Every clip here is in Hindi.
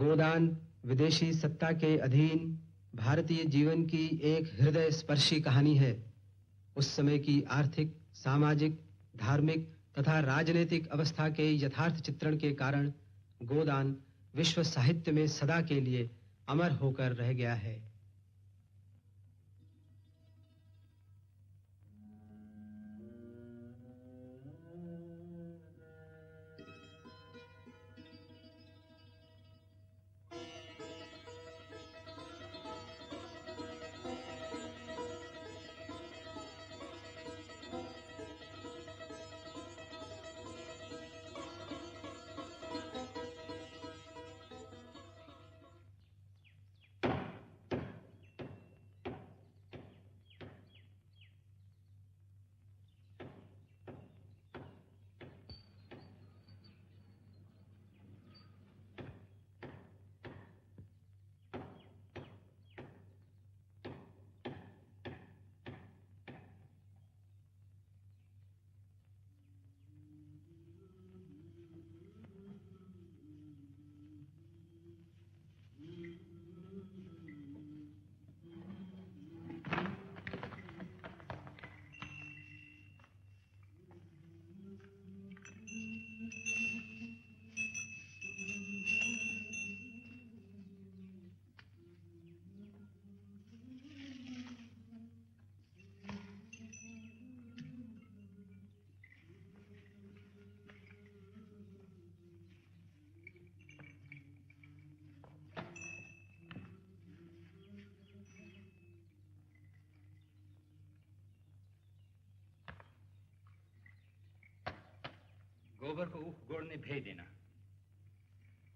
गोदान विदेशी सत्ता के अधीन भारतीय जीवन की एक हृदय स्पर्शी कहानी है। उस समय की आर्थिक, सामाजिक, धार्मिक तथा राजनीतिक अवस्था के यथार्थ चित्रण के कारण गोदान विश्व साहित्य में सदा के लिए अमर होकर रह गया है। गोबर को ऊख गोड़ने भेज देना।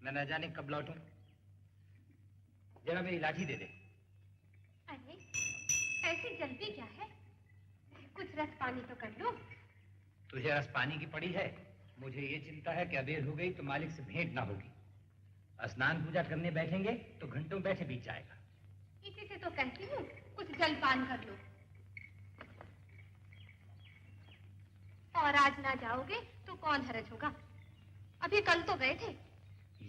मैं न जाने कब लौटूं। जरा मेरी लाठी दे दे। अरे ऐसी जल्दी क्या है? कुछ रस पानी तो कर लो। तुझे रस पानी की पड़ी है? मुझे ये चिंता है कि अबेर हो गई तो मालिक से भेंट ना होगी। स्नान पूजा करने बैठेंगे तो घंटों बैठे बीत जाएगा। इसी से तो कहती हूँ कुछ जलपान कर लो। और आज ना जाओगे तो कौन हरज होगा? अभी कल तो गए थे।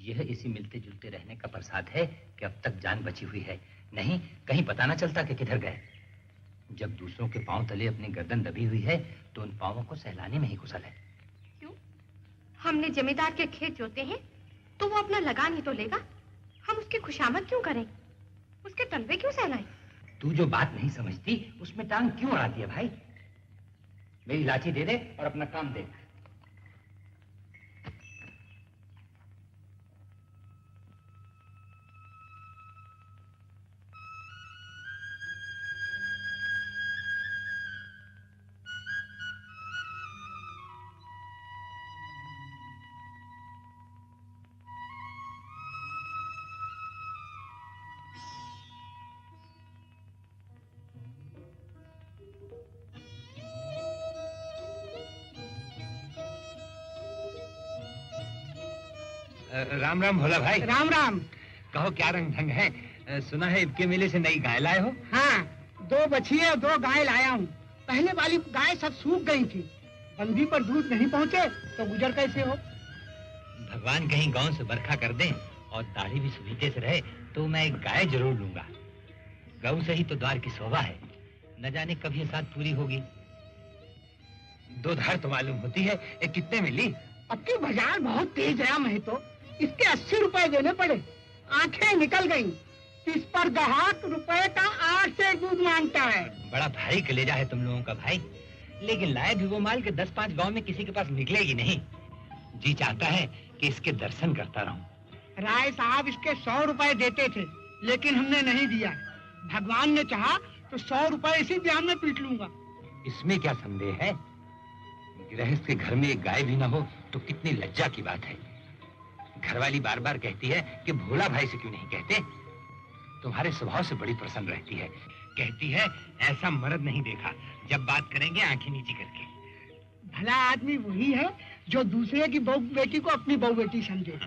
यह इसी मिलते जुलते रहने का प्रसाद है कि अब तक जान बची हुई है। नहीं कहीं पता ना चलता कि किधर गए। जब दूसरों के पांव तले अपनी गर्दन दबी हुई है तो उन पांवों को सहलाने में ही कुशल है। क्यों? हमने जमींदार के खेत जोते हैं तो वो अपना लगान ही तो लेगा। हम उसकी खुशामद क्यों करें? उसके तलवे क्यों सहलाएं? तू जो बात नहीं समझती उसमें टांग क्यों अड़ाती है भाई? मेरी लाठी दे दे और अपना काम देख। राम राम भोला भाई। राम राम। कहो क्या रंग ढंग है? सुना है इबके मेले से नई गाय लाए हो? हाँ, 2 बछिए और 2 गाय लाया हूँ। पहले वाली गाय सब सूख गई थी। बंदी पर दूध नहीं पहुँचे तो गुजर कैसे हो? भगवान कहीं गांव से बरखा कर दें और दाढ़ी भी सुबीते से रहे तो मैं एक गाय जरूर लूंगा। गऊ से ही तो द्वार की शोभा है। न जाने कब ये साथ पूरी होगी। 2 धार तो मालूम होती है। कितने मिली? अब की बाजार बहुत तेज है। मैं तो इसके 80 रुपए देने पड़े। आंखें निकल गईं। इस पर ग्राहक रुपए का 8 से दूध मांगता है। बड़ा भारी कलेजा है तुम लोगों का भाई। लेकिन लाए भी वो माल के 10-5 गांव में किसी के पास निकलेगी नहीं। जी चाहता है कि इसके दर्शन करता रहूं। राय साहब इसके 100 रुपए देते थे लेकिन हमने नहीं दिया। भगवान ने चाहा तो 100 रुपए इसी ब्याह में पीट लूंगा। इसमें क्या संदेह है? गृहस्थ के घर में एक गाय भी ना हो तो कितनी लज्जा की बात है। घरवाली बार बार कहती है कि भोला भाई से क्यों नहीं कहते। तुम्हारे स्वभाव से बड़ी प्रसन्न रहती है। कहती है ऐसा मर्द नहीं देखा। जब बात करेंगे आंखें नीची करके। भला आदमी वही है जो दूसरे की बहू बेटी को अपनी बहू बेटी समझे।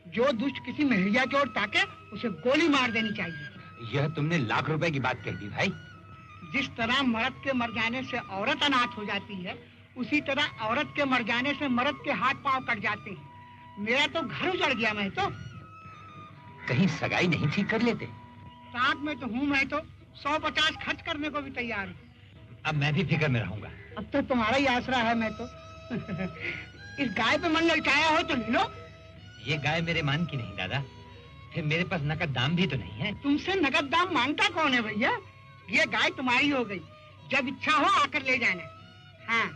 जो दुष्ट किसी महरिया की ओर ताके उसे गोली मार देनी चाहिए। यह तुमने लाख रुपए की बात कह दी भाई। जिस तरह मर्द के मर जाने से औरत अनाथ हो जाती है उसी तरह औरत के मर जाने से मर्द के हाथ पांव कट जाते हैं। मेरा तो घर उजड़ गया। मैं तो कहीं सगाई नहीं ठीक कर लेते? साथ में तो हूँ मैं तो 150 खर्च करने को भी तैयार हूँ। अब मैं भी फिक्र में रहूंगा। अब तो तुम्हारा ही आसरा है मैं तो। इस गाय पे मन ललचाया हो तो ले लो। ये गाय मेरे मान की नहीं दादा, फिर मेरे पास नकद दाम भी तो नहीं है। तुमसे नकद दाम मांगता कौन है भैया? ये गाय तुम्हारी हो गई, जब इच्छा हो आकर ले जाना। हाँ,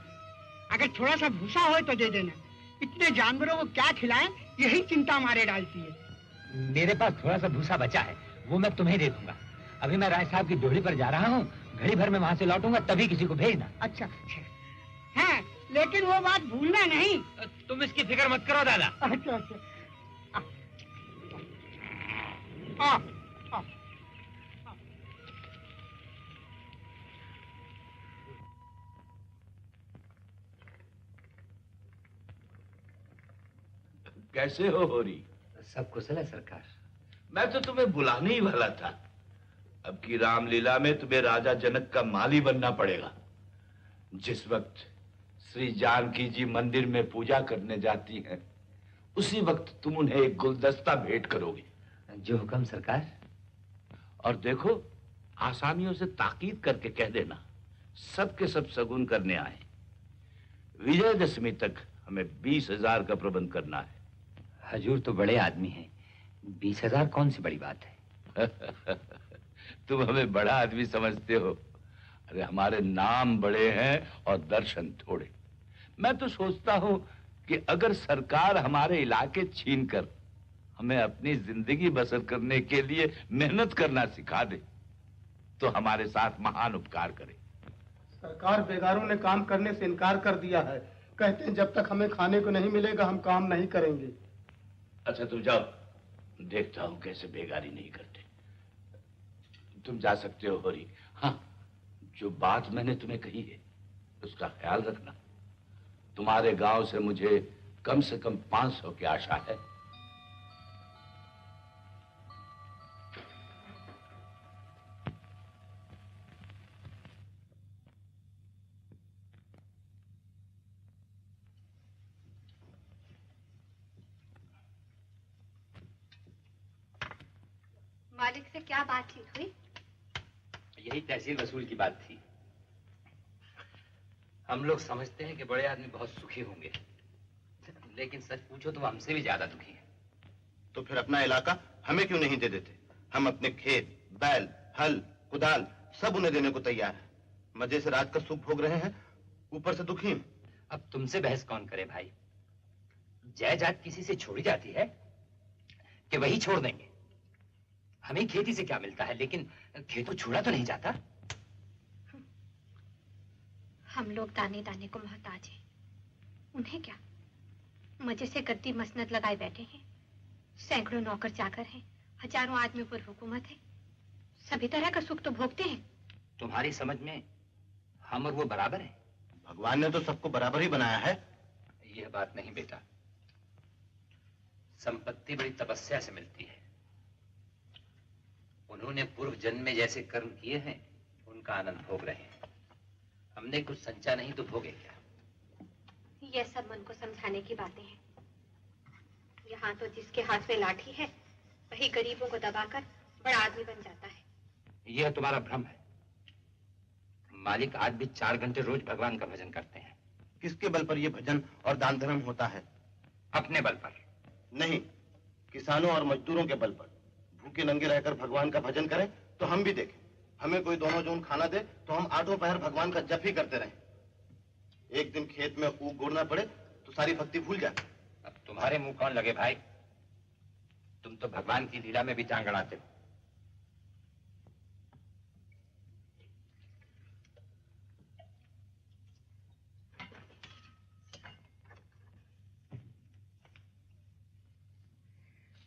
अगर थोड़ा सा भूसा हो तो दे देना। इतने जानवरों को क्या खिलाएं, यही चिंता मारे डालती है। मेरे पास थोड़ा सा भूसा बचा है, वो मैं तुम्हें दे दूंगा। अभी मैं राय साहब की ड्योढ़ी पर जा रहा हूँ, घड़ी भर में वहाँ से लौटूंगा, तभी किसी को भेजना। अच्छा अच्छा। हाँ, लेकिन वो बात भूलना नहीं। तुम इसकी फिक्र मत करो दादा। अच्छा अच्छा। आ, आ, आ। कैसे हो होरी? सब कुशल है सरकार। मैं तो तुम्हें बुलाने ही वाला था। अब की रामलीला में तुम्हें राजा जनक का माली बनना पड़ेगा। जिस वक्त श्री जानकी जी मंदिर में पूजा करने जाती हैं, उसी वक्त तुम उन्हें एक गुलदस्ता भेंट करोगे। जो हुक्म सरकार। और देखो, आसानियों से ताकीद करके कह देना सब के सब शगुन करने आए। विजयदशमी तक हमें 20,000 का प्रबंध करना है। हजूर तो बड़े आदमी हैं, 20,000 कौन सी बड़ी बात है। तुम हमें बड़ा आदमी समझते हो। अरे हमारे नाम बड़े हैं और दर्शन थोड़े। मैं तो सोचता हूं कि अगर सरकार हमारे इलाके छीनकर हमें अपनी जिंदगी बसर करने के लिए मेहनत करना सिखा दे, तो हमारे साथ महान उपकार करे। सरकार बेगारों ने काम करने से इनकार कर दिया है। कहते हैं जब तक हमें खाने को नहीं मिलेगा हम काम नहीं करेंगे। अच्छा तुम जाओ, देखता हूं कैसे बेगारी नहीं करते। तुम जा सकते हो होरी। हाँ, जो बात मैंने तुम्हें कही है उसका ख्याल रखना। तुम्हारे गांव से मुझे कम से कम 500 की आशा है। मालिक से क्या बातचीत हुई? यही तहसील वसूल की बात थी। हम लोग समझते हैं कि बड़े आदमी बहुत सुखी होंगे, लेकिन सच पूछो तो वो हमसे भी ज्यादा दुखी हैं। तो फिर अपना इलाका हमें क्यों नहीं दे देते? हम अपने खेत, बैल, हल, कुदाल सब उन्हें देने को तैयार है। मजे से रात का सुख भोग रहे हैं, ऊपर से दुखी हैं। अब तुमसे बहस कौन करे भाई? जायदाद किसी से छोड़ी जाती है कि वही छोड़ देंगे? हमें खेती से क्या मिलता है, लेकिन खेतों छोड़ा तो नहीं जाता। हम लोग दाने दाने को मोहताज हैं। उन्हें क्या? मजे से गद्दी मसनद लगाए बैठे हैं। सैकड़ों नौकर चाकर हैं, हजारों आदमियों पर हुकूमत है। सभी तरह का सुख तो भोगते हैं। तुम्हारी समझ में हम और वो बराबर हैं? भगवान ने तो सबको बराबर ही बनाया है। यह बात नहीं बेटा, संपत्ति बड़ी तपस्या से मिलती है। उन्होंने पूर्व जन्म में जैसे कर्म किए हैं, उनका आनंद भोग रहे हैं। हमने कुछ संचा नहीं तो भोगे क्या? ये सब मन को समझाने की बातें हैं। यहाँ तो जिसके हाथ में लाठी है वही गरीबों को दबाकर बड़ा आदमी बन जाता है। यह तुम्हारा भ्रम है। मालिक आज भी 4 घंटे रोज भगवान का भजन करते हैं। किसके बल पर यह भजन और दान धर्म होता है? अपने बल पर नहीं, किसानों और मजदूरों के बल पर। भूखे नंगे रहकर भगवान का भजन करें तो हम भी देखें। हमें कोई दोनों जून खाना दे तो हम 8 पहर भगवान का जप ही करते रहें। एक दिन खेत में ऊख गोड़ना पड़े तो सारी भक्ति भूल जाए। अब तुम्हारे मुंह कौन लगे भाई? तुम तो भगवान की लीला में भी टांग अड़ाते हो।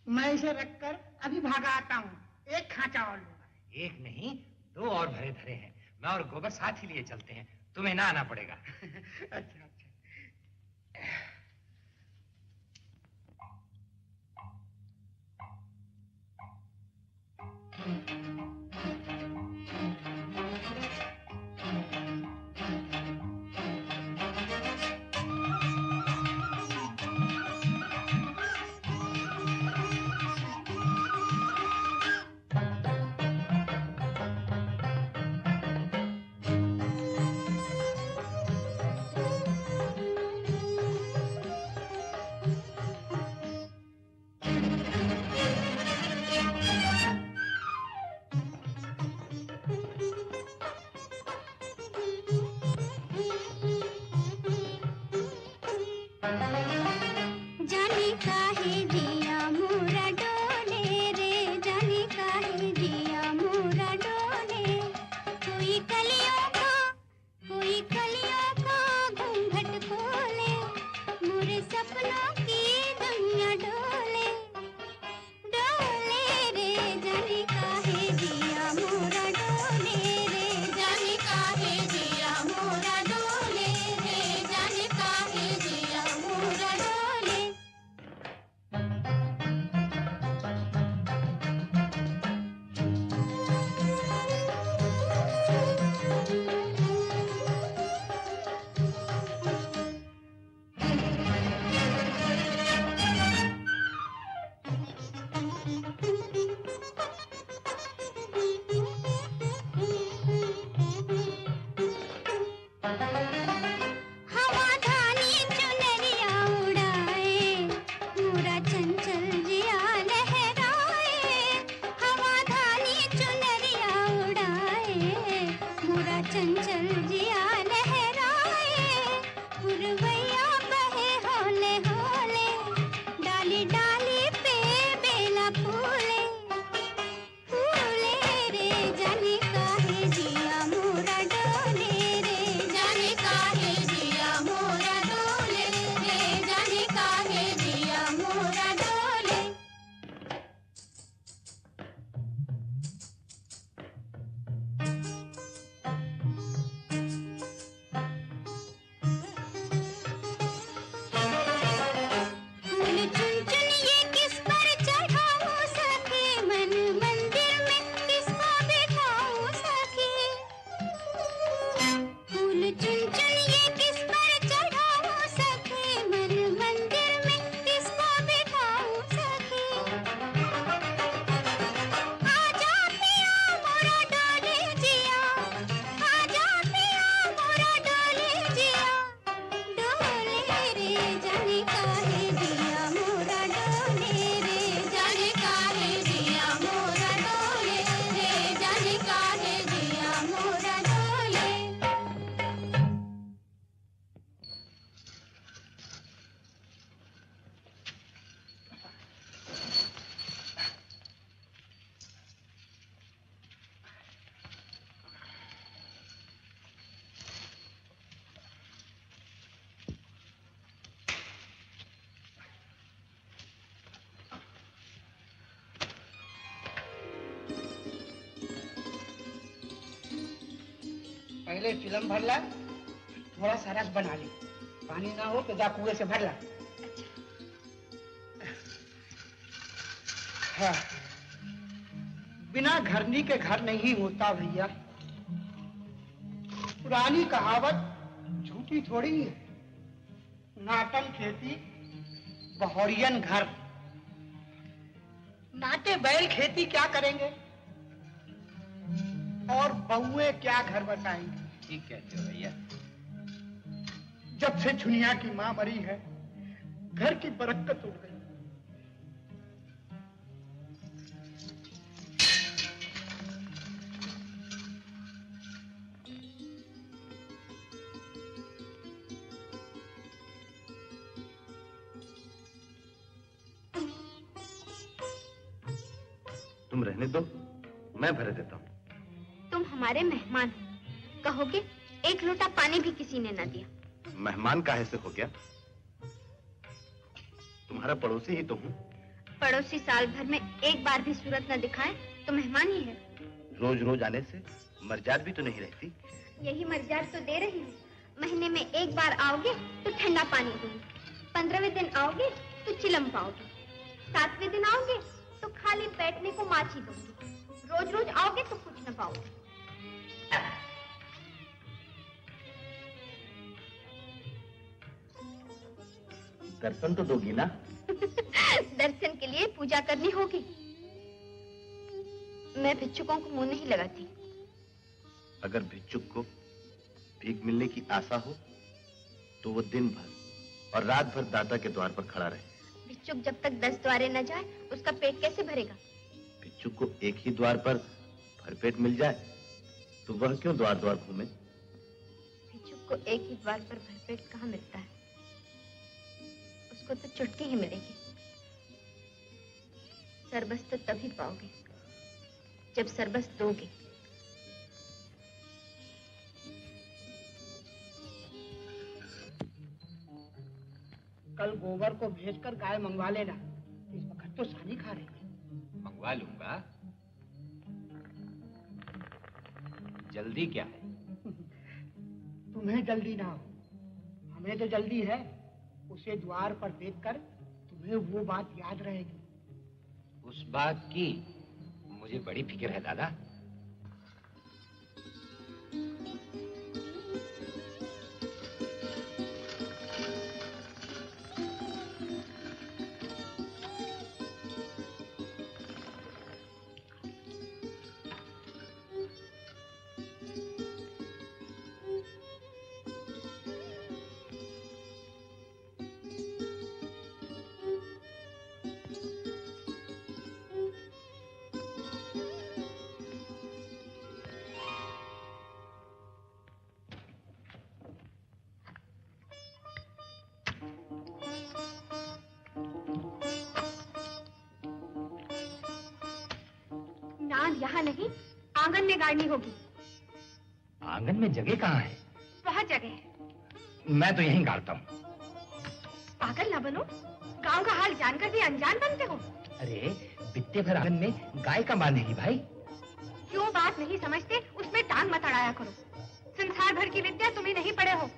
मैं इसे रखकर अभी भागा आता हूँ। एक खांचा और लूंगा। एक नहीं, 2 और भरे धरे हैं। मैं और गोबर साथ ही लिए चलते हैं, तुम्हें ना आना पड़ेगा। अच्छा अच्छा। पहले चिलम भर ला, थोड़ा सा रस बना ले। पानी ना हो तो जा कुएं से भर ला। हाँ, बिना घरनी के घर नहीं होता भैया। पुरानी कहावत झूठी थोड़ी है। नाटन खेती बहौरियन घर। नाटे बैल खेती क्या करेंगे और बहुए क्या घर बसाएंगे। ठीक कहते हो भैया। जब से छुनिया की मां मरी है, घर की बरकत उड़ गई। तुम रहने दो, मैं भर देता हूँ। तुम हमारे मेहमान हो, कहोगे एक लोटा पानी भी किसी ने न दिया। मेहमान काहे से हो गया? तुम्हारा पड़ोसी ही तो हूँ। पड़ोसी साल भर में एक बार भी सूरत न दिखाए तो मेहमान ही है। रोज रोज आने से मर्जाद भी तो नहीं रहती। यही मर्जाद तो दे रही हूँ। महीने में एक बार आओगे तो ठंडा पानी दूंगी, 15वें दिन आओगे तो चिलम पाओगे, 7वें दिन आओगे तो खाली बैठने को माछी दूंगी, रोज रोज आओगे तो कुछ न पाओगे। दर्शन तो दोगी ना? दर्शन के लिए पूजा करनी होगी। मैं भिक्षुकों को मुंह नहीं लगाती। अगर भिक्षुक को भीख मिलने की आशा हो तो वो दिन भर और रात भर दाता के द्वार पर खड़ा रहे। भिक्षुक जब तक 10 द्वारे न जाए उसका पेट कैसे भरेगा? भिक्षुक को एक ही द्वार पर भरपेट मिल जाए तो वह क्यों द्वार द्वार घूमे? भिक्षुक को एक ही द्वार पर भरपेट कहाँ मिलता है? उसको तो चुटकी ही मिलेगी। सरबस तो तभी पाओगे जब सरबस दोगे। कल गोबर को भेजकर गाय मंगवा लेना। इस वक्त तो सानी खा रही है। मंगवा लूंगा। जल्दी क्या है? तुम्हें जल्दी ना हो, हमें तो जल्दी है। उसे द्वार पर देखकर तुम्हें वो बात याद रहेगी। उस बात की मुझे बड़ी फिक्र है दादा। यहाँ नहीं, आंगन में गाड़नी होगी। आंगन में जगह कहाँ है? बहुत जगह है। मैं तो यहीं गाड़ता हूँ। पागल ना बनो, गांव का हाल जानकर भी अनजान बनते हो। अरे बित्ते भर आंगन में गाय का बांधेगी भाई। क्यों बात नहीं समझते, उसमें टांग मत अड़ाया करो। संसार भर की विद्या तुम्हें नहीं पढ़े हो।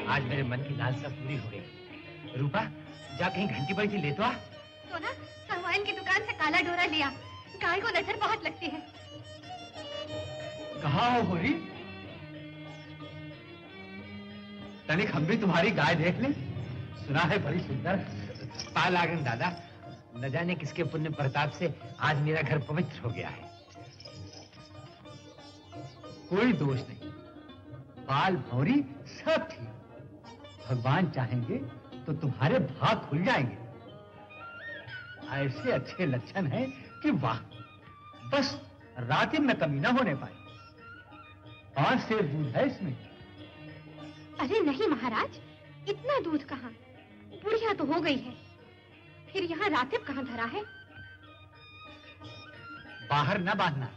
आज मेरे मन की लालसा पूरी हो गई। रूपा, जा कहीं घंटी बजी ले तो आ। तो ना सामान की दुकान से काला डोरा लिया। गाय को नजर बहुत लगती है। कहाँ हो होरी? तनिक हम भी तुम्हारी गाय देख लें। सुना है बड़ी सुंदर। पाल लागन दादा, न जाने किसके पुण्य प्रताप से आज मेरा घर पवित्र हो गया है। कोई दोष नहीं, बाल भौरी सब ठीक। भगवान चाहेंगे तो तुम्हारे भाग खुल जाएंगे। ऐसे अच्छे लक्षण हैं कि वाह, बस रातिम में कमी ना होने पाए। 5 सेर दूध है इसमें। अरे नहीं महाराज, इतना दूध कहाँ? बुढ़िया तो हो गई है। फिर यहाँ रातिब कहाँ धरा है? बाहर न बांधना,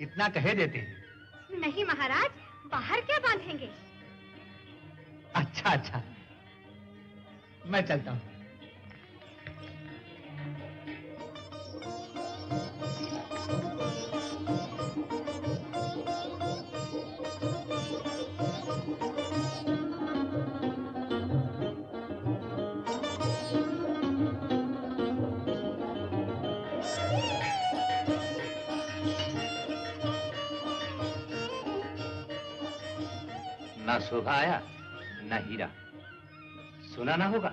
इतना कहे देते हैं। नहीं महाराज, बाहर क्या बांधेंगे? अच्छा अच्छा, मैं चलता हूँ। ना शोभा आया ना हीरा, सुना ना होगा।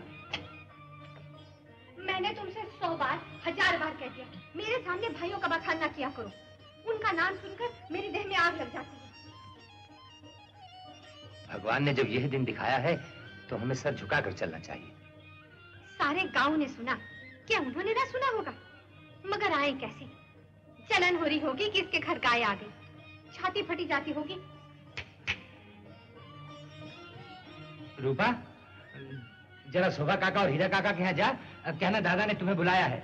मैंने तुमसे 100 बार 1000 बार कह दिया, मेरे सामने भाइयों का बखान ना किया करो। उनका नाम सुनकर मेरी देह में आग लग जाती है। भगवान ने जब यह दिन दिखाया है तो हमें सर झुकाकर चलना चाहिए। सारे गांव ने सुना, क्या उन्होंने ना सुना होगा? मगर आए कैसे? जलन हो रही होगी कि इसके घर गाय आ गई, छाती फटी जाती होगी। रूपा, जरा शोभा काका और हीरा काका के यहाँ जा, कहना दादा ने तुम्हें बुलाया है।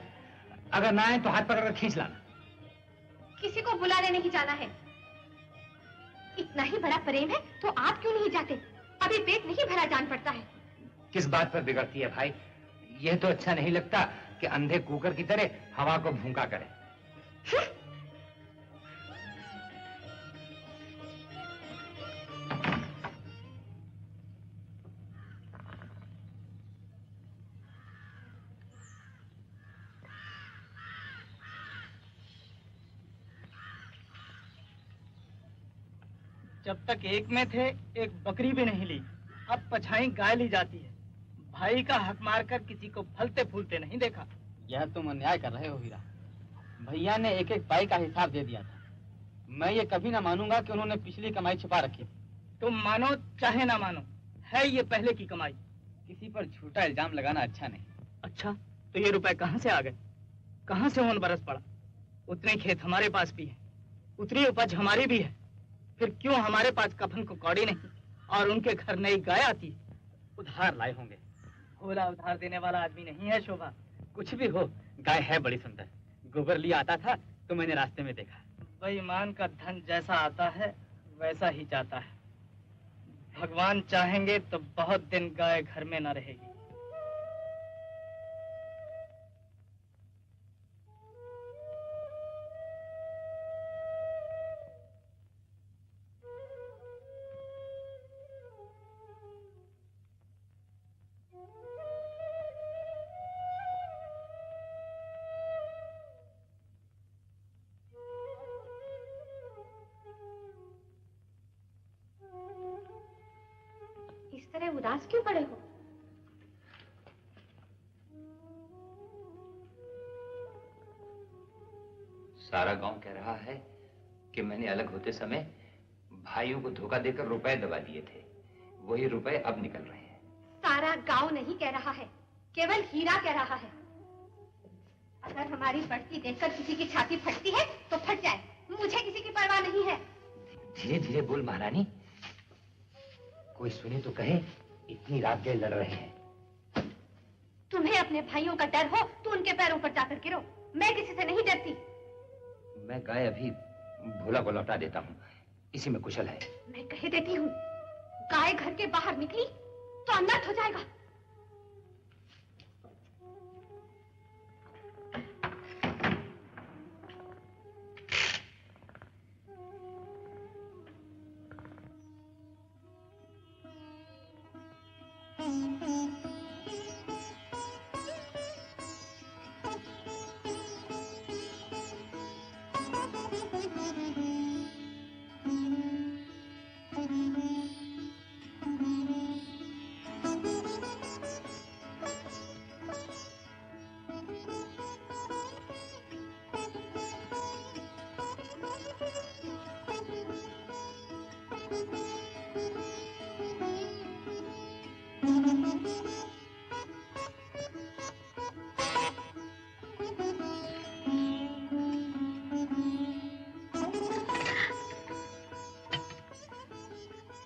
अगर ना आए तो हाथ पकड़कर खींच लाना। किसी को बुलाने नहीं जाना है। इतना ही बड़ा प्रेम है तो आप क्यों नहीं जाते? अभी पेट नहीं भरा जान पड़ता है। किस बात पर बिगड़ती है भाई? यह तो अच्छा नहीं लगता कि अंधे कुकर की तरह हवा को भूखा करे। जब तक एक में थे एक बकरी भी नहीं ली, अब पछाई गाय ली जाती है। भाई का हक मारकर किसी को फलते फूलते नहीं देखा। यह तुम अन्याय कर रहे हो हीरा। भैया ने एक एक पाई का हिसाब दे दिया था। मैं ये कभी ना मानूंगा कि उन्होंने पिछली कमाई छुपा रखी। तुम मानो चाहे ना मानो, है ये पहले की कमाई। किसी पर झूठा इल्जाम लगाना अच्छा नहीं। अच्छा, तो ये रुपए कहाँ से आ गए? कहाँ से होन बरस पड़ा? उतने खेत हमारे पास भी है, उतनी उपज हमारी भी है। फिर क्यों हमारे पास कफन को कौड़ी नहीं और उनके घर नई गाय आती? उधार लाए होंगे। भोला उधार देने वाला आदमी नहीं है शोभा। कुछ भी हो, गाय है बड़ी सुंदर। गोबर लिया आता था तो मैंने रास्ते में देखा। बेईमान का धन जैसा आता है वैसा ही जाता है। भगवान चाहेंगे तो बहुत दिन गाय घर में न रहेगी। इस तरह उदास क्यों पड़े हो? सारा गांव कह रहा है कि मैंने अलग होते समय भाइयों को धोखा देकर रुपए दबा दिए थे। वही रुपए अब निकल रहे हैं। सारा गांव नहीं कह रहा है, केवल हीरा कह रहा है। अगर हमारी बढ़ती देखकर किसी की छाती फटती है तो फट जाए, मुझे किसी की परवाह नहीं है। धीरे धीरे बोल महारानी, कोई सुने तो कहे इतनी रात गए लड़ रहे हैं। तुम्हें अपने भाइयों का डर हो तो उनके पैरों पर जाकर गिरो। मैं किसी से नहीं डरती। मैं गाय अभी भोला को लौटा देता हूँ, इसी में कुशल है। मैं कह देती हूँ, गाय घर के बाहर निकली तो अनर्थ हो जाएगा।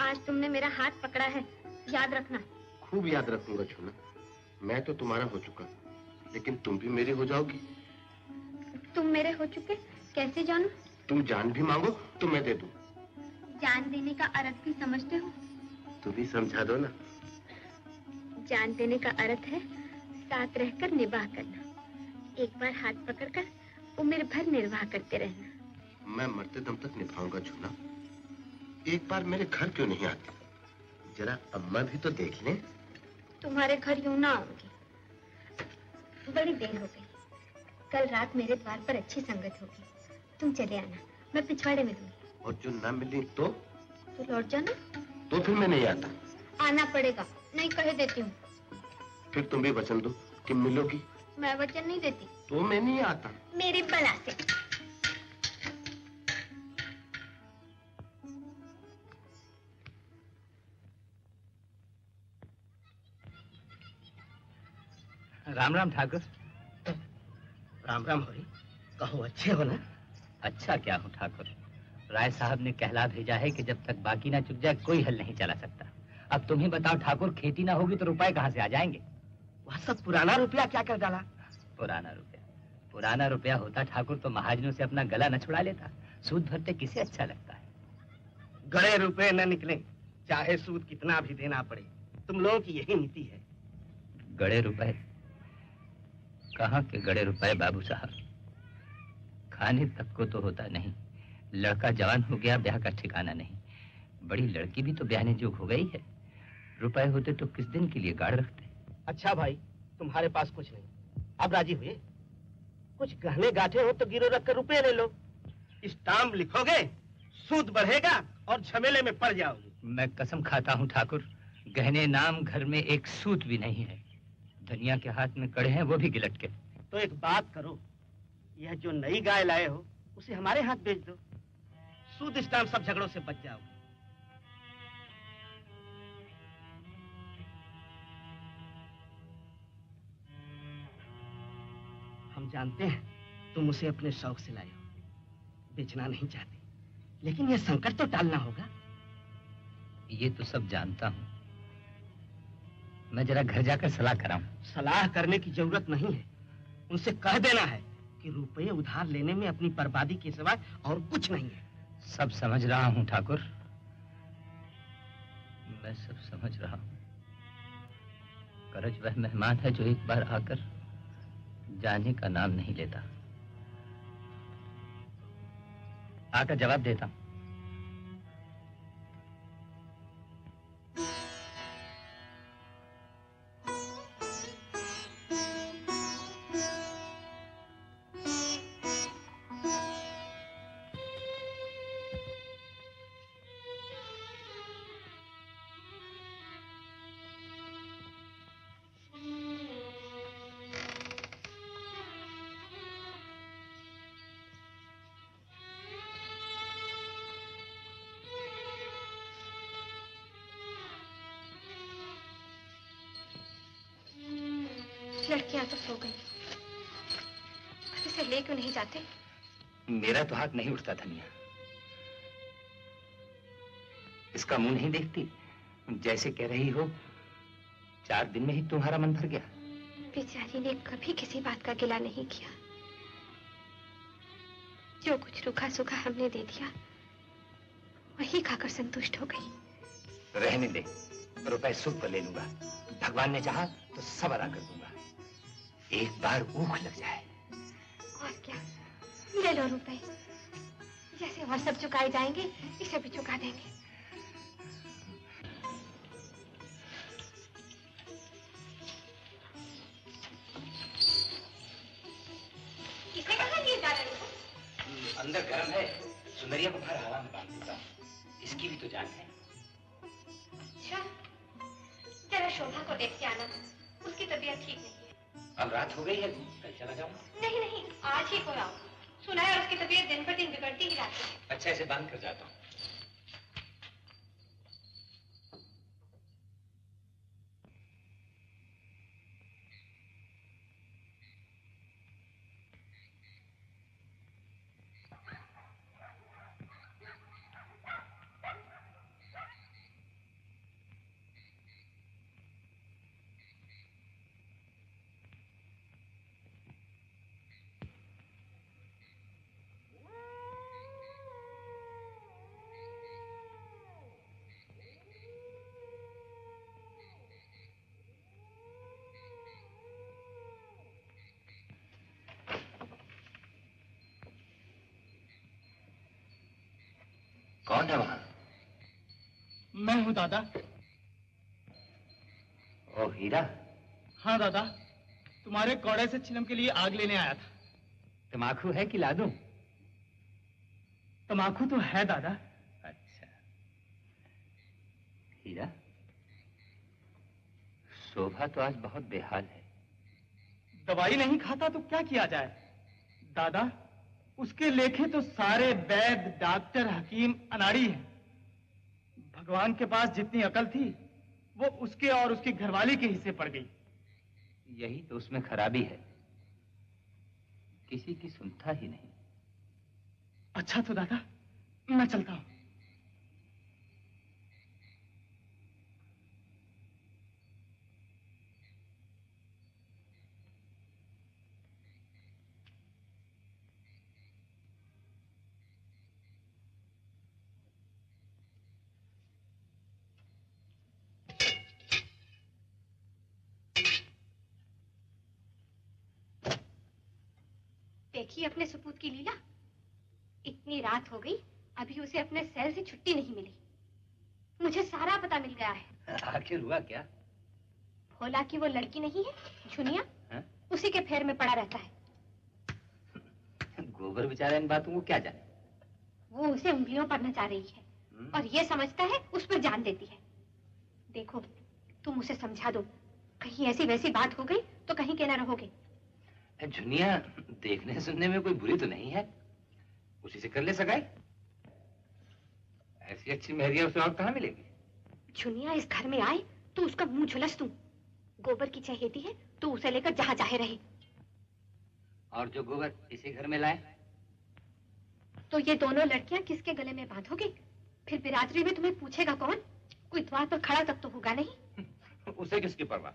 आज तुमने मेरा हाथ पकड़ा है, याद रखना। खूब याद रखूंगा छूना। मैं तो तुम्हारा हो चुका, लेकिन तुम भी मेरी हो जाओगी। तुम मेरे हो चुके, कैसे जानूं? तुम जान भी मांगो तो मैं दे दूं। जान देने का अर्थ भी समझते हो? तुम भी समझा दो ना। जान देने का अर्थ है साथ रहकर निभाह करना, एक बार हाथ पकड़कर उम्र भर निर्वाह करते रहना। मैं मरते दम तक निभाऊंगा झूना। एक बार मेरे घर क्यों नहीं आती? जरा अम्मा भी तो देख लें। तुम्हारे घर यूं ना आऊंगी, बड़ी देर हो गई। कल रात मेरे द्वार पर अच्छी संगत होगी, तुम चले आना, मैं पिछवाड़े में दूंगी। और जो ना मिली तो लौट जाना। तो फिर मैं नहीं आता। आना पड़ेगा, नहीं कह देती हूँ। फिर तुम भी वचन दो कि मिलोगी। मैं वचन नहीं देती। तो मैं नहीं आता। मेरी बला से। राम राम ठाकुर। राम राम हरी, कहो अच्छे हो ना? अच्छा क्या हूँ ठाकुर, राय साहब ने कहला भेजा है कि जब तक बाकी ना चुक जाए कोई हल नहीं चला सकता। अब तुम ही बताओ ठाकुर, खेती ना होगी तो रुपए कहाँ से आ जाएंगे? वह सब पुराना रुपया क्या कर डाला? पुराना रुपया होता ठाकुर तो महाजनों से अपना गला न छुड़ा लेता। सूद भरते किसे अच्छा लगता है? गड़े रुपए न निकले, चाहे सूद कितना भी देना पड़े। तुम लोगों की यही नीति है। गड़े रुपए? कहाँ के गड़े रुपए बाबू साहब, खाने तक को तो होता नहीं। लड़का जवान हो गया, ब्याह का ठिकाना नहीं। बड़ी लड़की भी तो ब्याहने जोग हो गई है। रुपए होते तो किस दिन के लिए गाड़ रखते। अच्छा भाई, तुम्हारे पास कुछ नहीं, अब राजी हुए? कुछ गहने गांठे हो तो गिरो रख कर रुपए ले लो। स्टाम्प लिखोगे, सूद बढ़ेगा और झमेले में पड़ जाओगे। मैं कसम खाता हूँ ठाकुर, गहने नाम घर में एक सूत भी नहीं है। दुनिया के हाथ में कड़े हैं, वो भी गिलट के। तो एक बात करो, यह जो नई गाय लाए हो उसे हमारे हाथ बेच दो। सूद स्टाम्प सब झगड़ों से बच जाओगे। हम जानते हैं तुम उसे अपने शौक से लाए हो, बेचना नहीं चाहते, लेकिन यह संकट तो टालना होगा। ये तो सब जानता हूँ, मैं जरा घर जाकर सलाह कराऊं। सलाह करने की जरूरत नहीं है, उनसे कह देना है कि रुपये उधार लेने में अपनी बर्बादी के सिवा और कुछ नहीं है। सब समझ रहा हूँ ठाकुर, मैं सब समझ रहा हूँ। करज वह मेहमान है जो एक बार आकर जाने का नाम नहीं लेता। आकर जवाब देता हूँ। लड़कियां तो सो गई, इसे ले क्यों नहीं जाते? मेरा तो हाथ नहीं उठता धनिया। इसका मुंह नहीं देखती, जैसे कह रही हो 4 दिन में ही तुम्हारा मन भर गया। बेचारी ने कभी किसी बात का गिला नहीं किया। जो कुछ रूखा सूखा हमने दे दिया वही खाकर संतुष्ट हो गई। रहने दे, रुपए सूद पर ले लूंगा। भगवान ने चाहा तो सब अदा कर दूंगा। एक बार ऊख लग जाए। और क्या, ले लो रुपए। जैसे और सब चुकाए जाएंगे, इसे भी चुका देंगे। इसे कहाँ लिए जा रहे हो? अंदर गर्म है, सुंदरिया को बाहर हवा में बांध देता हूँ। इसकी भी तो जान है। अच्छा, जरा शोभा को देख के आना, उसकी तबीयत ठीक नहीं है। अब रात हो गई है, कल चला जाऊंगा। नहीं नहीं, आज ही को आओ। सुना है उसकी तबीयत दिन पर दिन बिगड़ती ही जाती है। अच्छा, ऐसे बांध कर जाता हूँ। कौन है वहां? मैं हूँ दादा। ओ हीरा। हाँ दादा, तुम्हारे कौड़े से चिलम के लिए आग लेने आया था। तमाकू है कि ला दूं? तमाकू तो है दादा। अच्छा। हीरा, शोभा तो आज बहुत बेहाल है। दवाई नहीं खाता तो क्या किया जाए दादा, उसके लेखे तो सारे वैद्य, डॉक्टर, हकीम अनाड़ी हैं। भगवान के पास जितनी अकल थी वो उसके और उसकी घरवाली के हिस्से पड़ गई। यही तो उसमें खराबी है, किसी की सुनता ही नहीं। अच्छा तो दादा, मैं चलता हूं। देखिए अपने सपूत की लीला। इतनी रात हो गई, अभी उसे अपने सेल से छुट्टी नहीं मिली। मुझे सारा पता मिल गया है। आखिर हुआ क्या? भोला की वो लड़की नहीं है, झुनिया, उसी के फेर में पड़ा रहता है। गोबर बेचारा इन बातों को क्या जाने। वो उसे उंगलियों पर नचा रही है और ये समझता है उस पर जान देती है। देखो तुम उसे समझा दो, कहीं ऐसी वैसी बात हो गई तो कहीं के ना रहोगे। झुनिया देखने सुनने में कोई बुरी तो नहीं है, उसी से कर ले सगाई। ऐसी अच्छी मेहरिया उसे और कहाँ मिलेगी? झुनिया इस घर में आए तो उसका मुंह झुलस दूं। गोबर की चहेती है तो उसे लेकर जहाँ चाहे रहे। और जो गोबर इसी घर में लाए तो ये दोनों लड़कियां किसके गले में बांधोगे? फिर बिरादरी में तुम्हें पूछेगा कौन? कोई द्वार पर खड़ा तक तो होगा नहीं। उसे किसकी परवाह?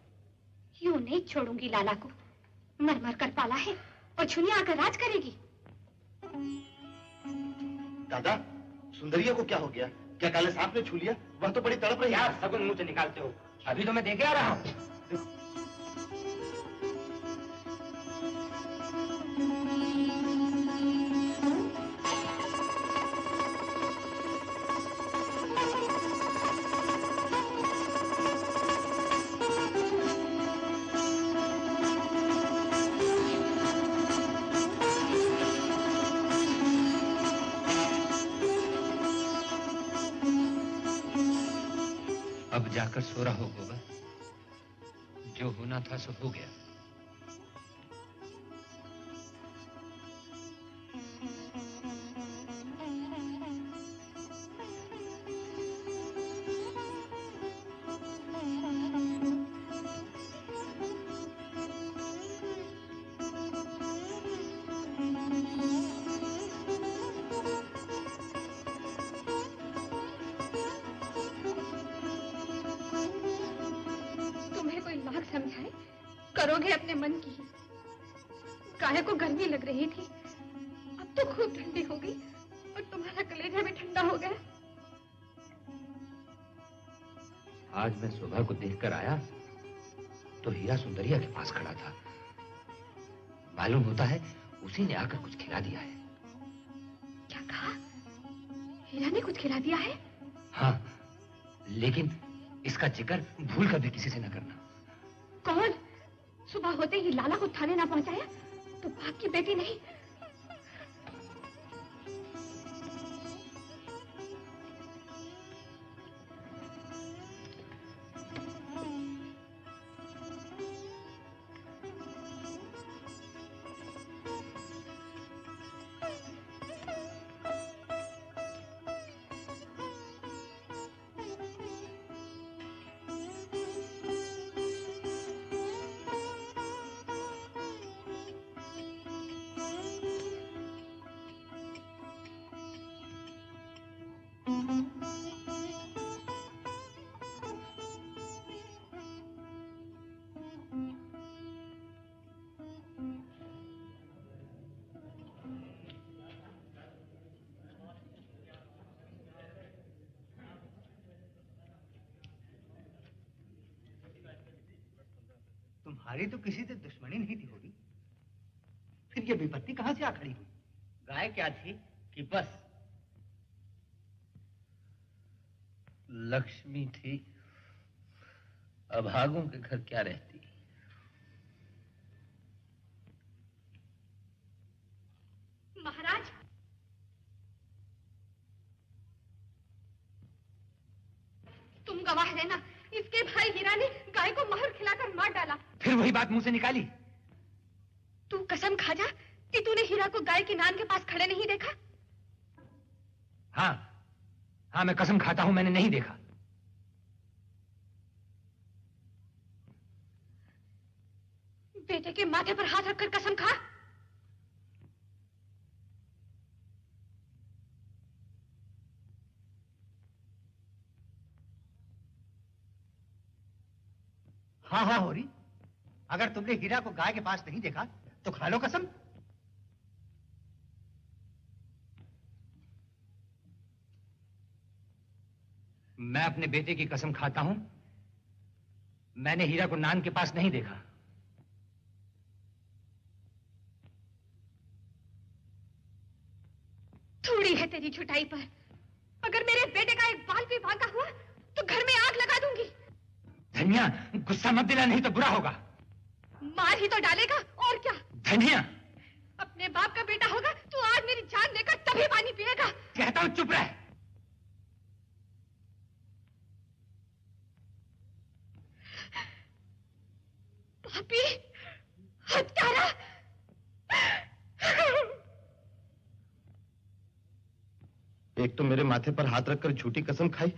यूं नहीं छोड़ूंगी लाला को, मर मर कर पाला है और झुनिया आकर राज करेगी। दादा, सुंदरिया को क्या हो गया? क्या काले सांप ने छू लिया? वह तो बड़ी तड़प रही है। यार सगुन मुंह से निकालते हो, अभी तो मैं देखे आ रहा हूँ। अब जाकर सो रहा हो गोबर, जो होना था सो हो गया। करोगे अपने मन की। गाय को गर्मी लग रही थी, अब तो खूब ठंडी हो गई और तुम्हारा कलेजा भी ठंडा हो गया। आज मैं सुबह को देखकर आया तो हीरा सुंदरिया के पास खड़ा था। मालूम होता है उसी ने आकर कुछ खिला दिया है। क्या कहा? हीरा ने कुछ खिला दिया है? हाँ, लेकिन इसका जिक्र भूल कर भी किसी से न करना। कौन? सुबह होते ही लाला को थाने ना पहुंचाया तो बाप की बेटी नहीं। तुम्हारी तो किसी से दुश्मनी नहीं थी होगी, फिर ये विपत्ति कहां से आ खड़ी हुई? गाय क्या थी कि बस लक्ष्मी थी, अभागों के घर क्या रहती। महाराज, तुम गवाह रहना, इसके भाई हीरा ने गाय को महर खिलाकर मार डाला। फिर वही बात मुंह से निकाली। तू कसम खा जा कि तूने हीरा को गाय के नान के पास खड़े नहीं देखा। हाँ हाँ, मैं कसम खाता हूं, मैंने नहीं देखा। बेटे के माथे पर हाथ रखकर कसम खा। हाँ हाँ होरी, अगर तुमने हीरा को गाय के पास नहीं देखा तो खा लो कसम। मैं अपने बेटे की कसम खाता हूं, मैंने हीरा को नान के पास नहीं देखा। थोड़ी है तेरी झुटाई पर। अगर मेरे बेटे का एक बाल भी बांका हुआ तो घर में आग लगा दूंगी। धनिया, गुस्सा मत दिला, नहीं तो बुरा होगा। मार ही तो डालेगा और क्या। धनिया, अपने बाप का बेटा होगा तो आज मेरी जान लेकर तभी पानी पिएगा। कहता हूं चुप रह। पापी, हत्यारा। एक तो मेरे माथे पर हाथ रखकर झूठी कसम खाई,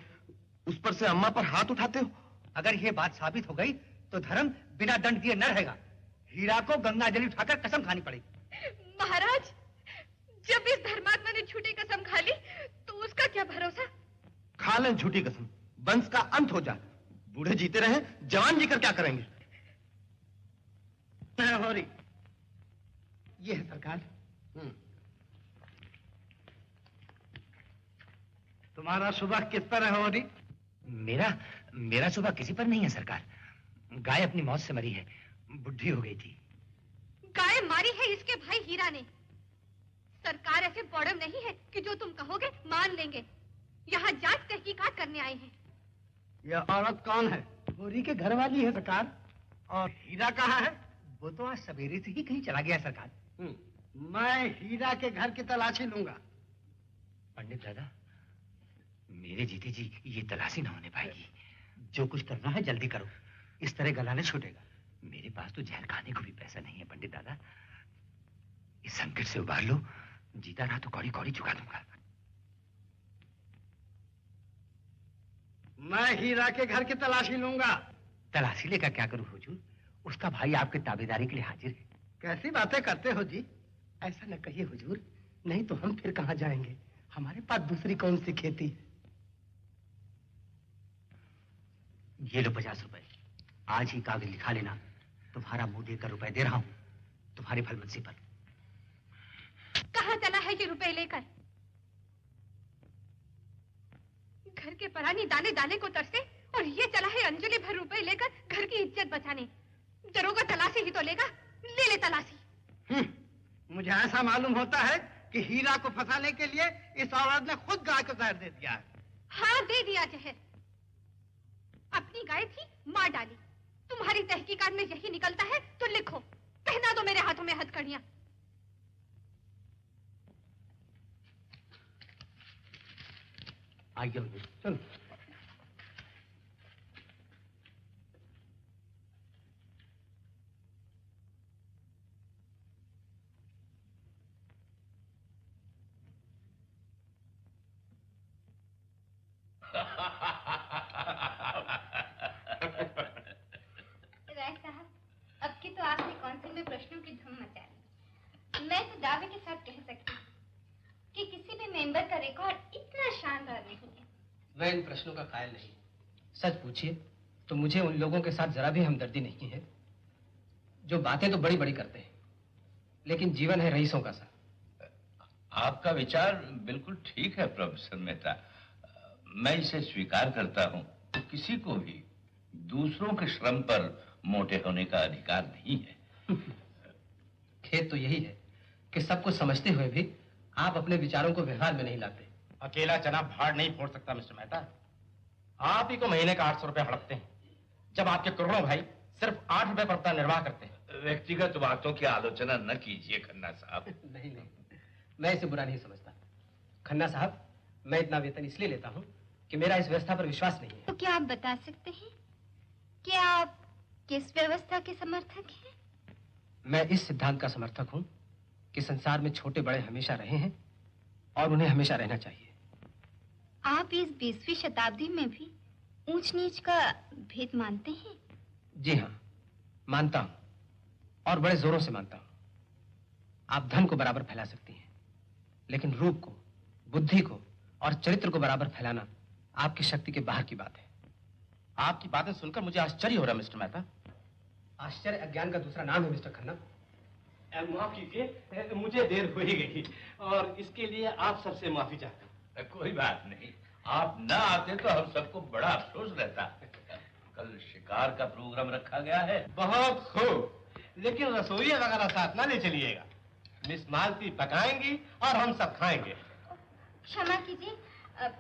उस पर से अम्मा पर हाथ उठाते हो। अगर ये बात साबित हो गई तो धर्म बिना दंड दिए न रहेगा। हीरा को गंगा जल उठाकर कसम खानी पड़ेगी। महाराज, जब इस धर्मात्मा ने झूठी कसम खा ली तो उसका क्या भरोसा। खा लें झूठी कसम, वंश का अंत हो जाए। बूढ़े जीते रहे, जवान जीकर क्या करेंगे। हो रही ये है सरकार। तुम्हारा सुबह किस पर है हो रही? मेरा सुबह किसी पर नहीं है सरकार। गाय अपनी मौत से मरी है, बुढ़ी हो गई थी। गाय मारी है इसके भाई हीरा ने। सरकार ऐसे बौड़म नहीं है कि जो तुम कहोगे मान लेंगे। यहाँ जांच तहकीकात करने आए हैं। यह औरत कौन है? होरी के घर वाली है सरकार। और हीरा कहाँ है? वो तो आज सवेरे से ही कहीं चला गया सरकार। मैं हीरा के घर की तलाशी लूंगा। पंडित दादा, मेरे जीते जी ये तलाशी ना होने पाएगी। जो कुछ करना है जल्दी करो, इस तरह गलाने छूटेगा। मेरे पास तो जहर खाने को भी पैसा नहीं है पंडित दादा। इस संकट से उबार लो, जीता रहा तो कौड़ी कौड़ी चुका दूंगा। मैं हीरा के घर की तलाशी लूंगा। तलाशी लेकर क्या करूं हुजूर? उसका भाई आपके ताबेदारी के लिए हाजिर है। कैसी बातें करते हो जी? ऐसा न कहिए हुजूर, नहीं तो हम फिर कहाँ जाएंगे। हमारे पास दूसरी कौन सी खेती है। ये लो 50 रुपए, आज ही कागज लिखा लेना। तुम्हारा मुंह देकर रुपए दे रहा हूं, तुम्हारी भलमनसी पर। कहाँ चला है ये रुपए लेकर? घर के परानी दाने दाने को तरसे और ये चला है अंजलि भर रुपए लेकर घर की इज्जत बचाने। दरोगा तलाशी ही तो लेगा, ले ले तलाशी। मुझे ऐसा मालूम होता है कि हीरा को फंसाने के लिए इस औरत ने खुद गाय को जहर दे दिया है। हाँ, दे दिया जहर। अपनी गाय थी, मार डाली। तुम्हारी तहकीकात में यही निकलता है तो लिखो, पहना दो मेरे हाथों में हथकड़ियां। आइए हुजूर, चलो। राय साहब, अब की तो आपने काउंसिल में प्रश्नों की धूम मचा दी। मैं तो दावे के साथ कह सकती हूँ कि किसी भी मेंबर का रिकॉर्ड इतना शानदार नहीं है। मैं इन प्रश्नों का कायल नहीं। सच पूछिए तो मुझे उन लोगों के साथ जरा भी हमदर्दी नहीं है जो बातें तो बड़ी बड़ी करते हैं, लेकिन जीवन है रईसों का सा। आपका विचार बिल्कुल ठीक है प्रोफेसर मेहता, मैं इसे स्वीकार करता हूं। किसी को भी दूसरों के श्रम पर मोटे होने का अधिकार नहीं है। खेद तो यही है कि सब कुछ समझते हुए भी आप अपने विचारों को व्यवहार में नहीं लाते। अकेला चना भाड़ नहीं फोड़ सकता मिस्टर मेहता। आप ही को महीने का 800 रुपए हड़पते हैं, जब आपके करोड़ों भाई सिर्फ 8 रुपए पर अपना निर्वाह करते हैं। व्यक्तिगत बातों की आलोचना न कीजिए खन्ना साहब। नहीं नहीं, मैं इसे बुरा नहीं समझता। खन्ना साहब, मैं इतना वेतन इसलिए लेता हूँ कि मेरा इस व्यवस्था पर विश्वास नहीं है। तो क्या आप बता सकते हैं कि आप किस व्यवस्था के समर्थक हैं? मैं इस सिद्धांत का समर्थक हूँ कि संसार में छोटे बड़े हमेशा रहे हैं और उन्हें हमेशा रहना चाहिए। आप इस 20वीं शताब्दी में भी ऊंच नीच का भेद मानते हैं? जी हाँ, मानता हूँ, और बड़े जोरों से मानता हूँ। आप धन को बराबर फैला सकती हैं, लेकिन रूप को, बुद्धि को और चरित्र को बराबर फैलाना आपकी शक्ति के बाहर की बात है। आपकी बातें सुनकर मुझे आश्चर्य हो रहा मिस्टर मेहता। आश्चर्य अज्ञान का दूसरा नाम है मिस्टर खन्ना। माफ कीजिए, मुझे देर हो ही गई और इसके लिए आप सबसे माफी चाहता हूँ। कोई बात नहीं, आप न आते तो हम सबको बड़ा अफसोस रहता। कल शिकार का प्रोग्राम रखा गया है। बहुत खूब, लेकिन रसोई वगैरह साथ ना ले चलिएगा। मिस मालती पकाएंगी और हम सब खाएंगे। क्षमा कीजिए,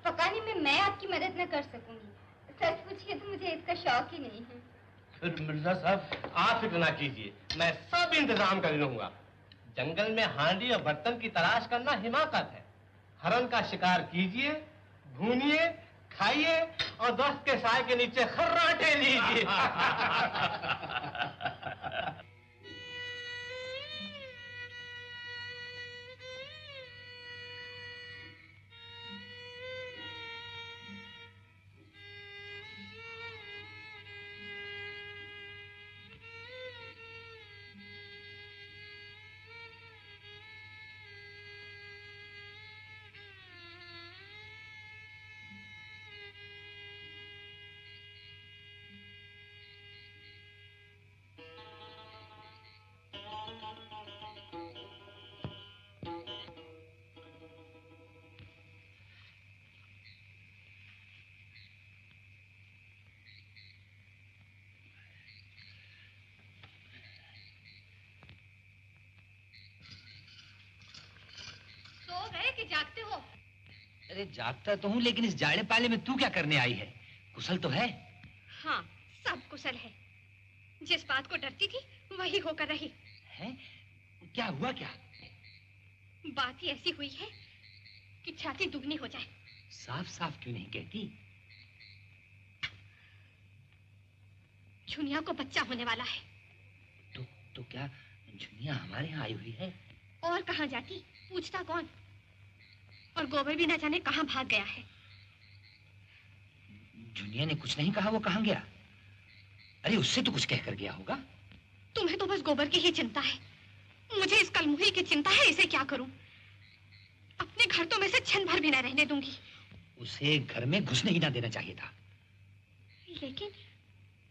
पकाने में मैं आपकी मदद न कर सकूंगी। सच पूछिए तो मुझे इसका शौक ही नहीं है। फिर मिर्जा साहब, आप फिक्र ना कीजिए, मैं सब इंतजाम कर लूंगा। जंगल में हांडी और बर्तन की तलाश करना हिमाकत है। हरण का शिकार कीजिए, भूनिए, खाइए और दोस्त के साय के नीचे खर्राटे लीजिए। कि जागते हो? अरे जागता तो हूँ, लेकिन इस जाड़े पाले में तू क्या करने आई है? कुशल तो है? हाँ, सब कुशल है। जिस बात को डरती थी वही होकर रही है। क्या हुआ क्या? बात ही ऐसी हुई है कि छाती दुगनी हो जाए। साफ साफ क्यों नहीं कहती? झुनिया को बच्चा होने वाला है। तो क्या झुनिया हमारे यहाँ आई हुई है? और कहाँ जाती, पूछता कौन? और गोबर भी न जाने कहाँ भाग गया है। झुनिया ने कुछ नहीं कहा, वो कहाँ गया? अरे उससे तो कुछ कहकर गया होगा। तुम्हें तो बस गोबर की ही चिंता है, मुझे इस कलमुही की चिंता है। इसे क्या करूं? अपने घर तो मैं से क्षण भर भी न रहने दूंगी। उसे घर में घुसने ही ना देना चाहिए था। लेकिन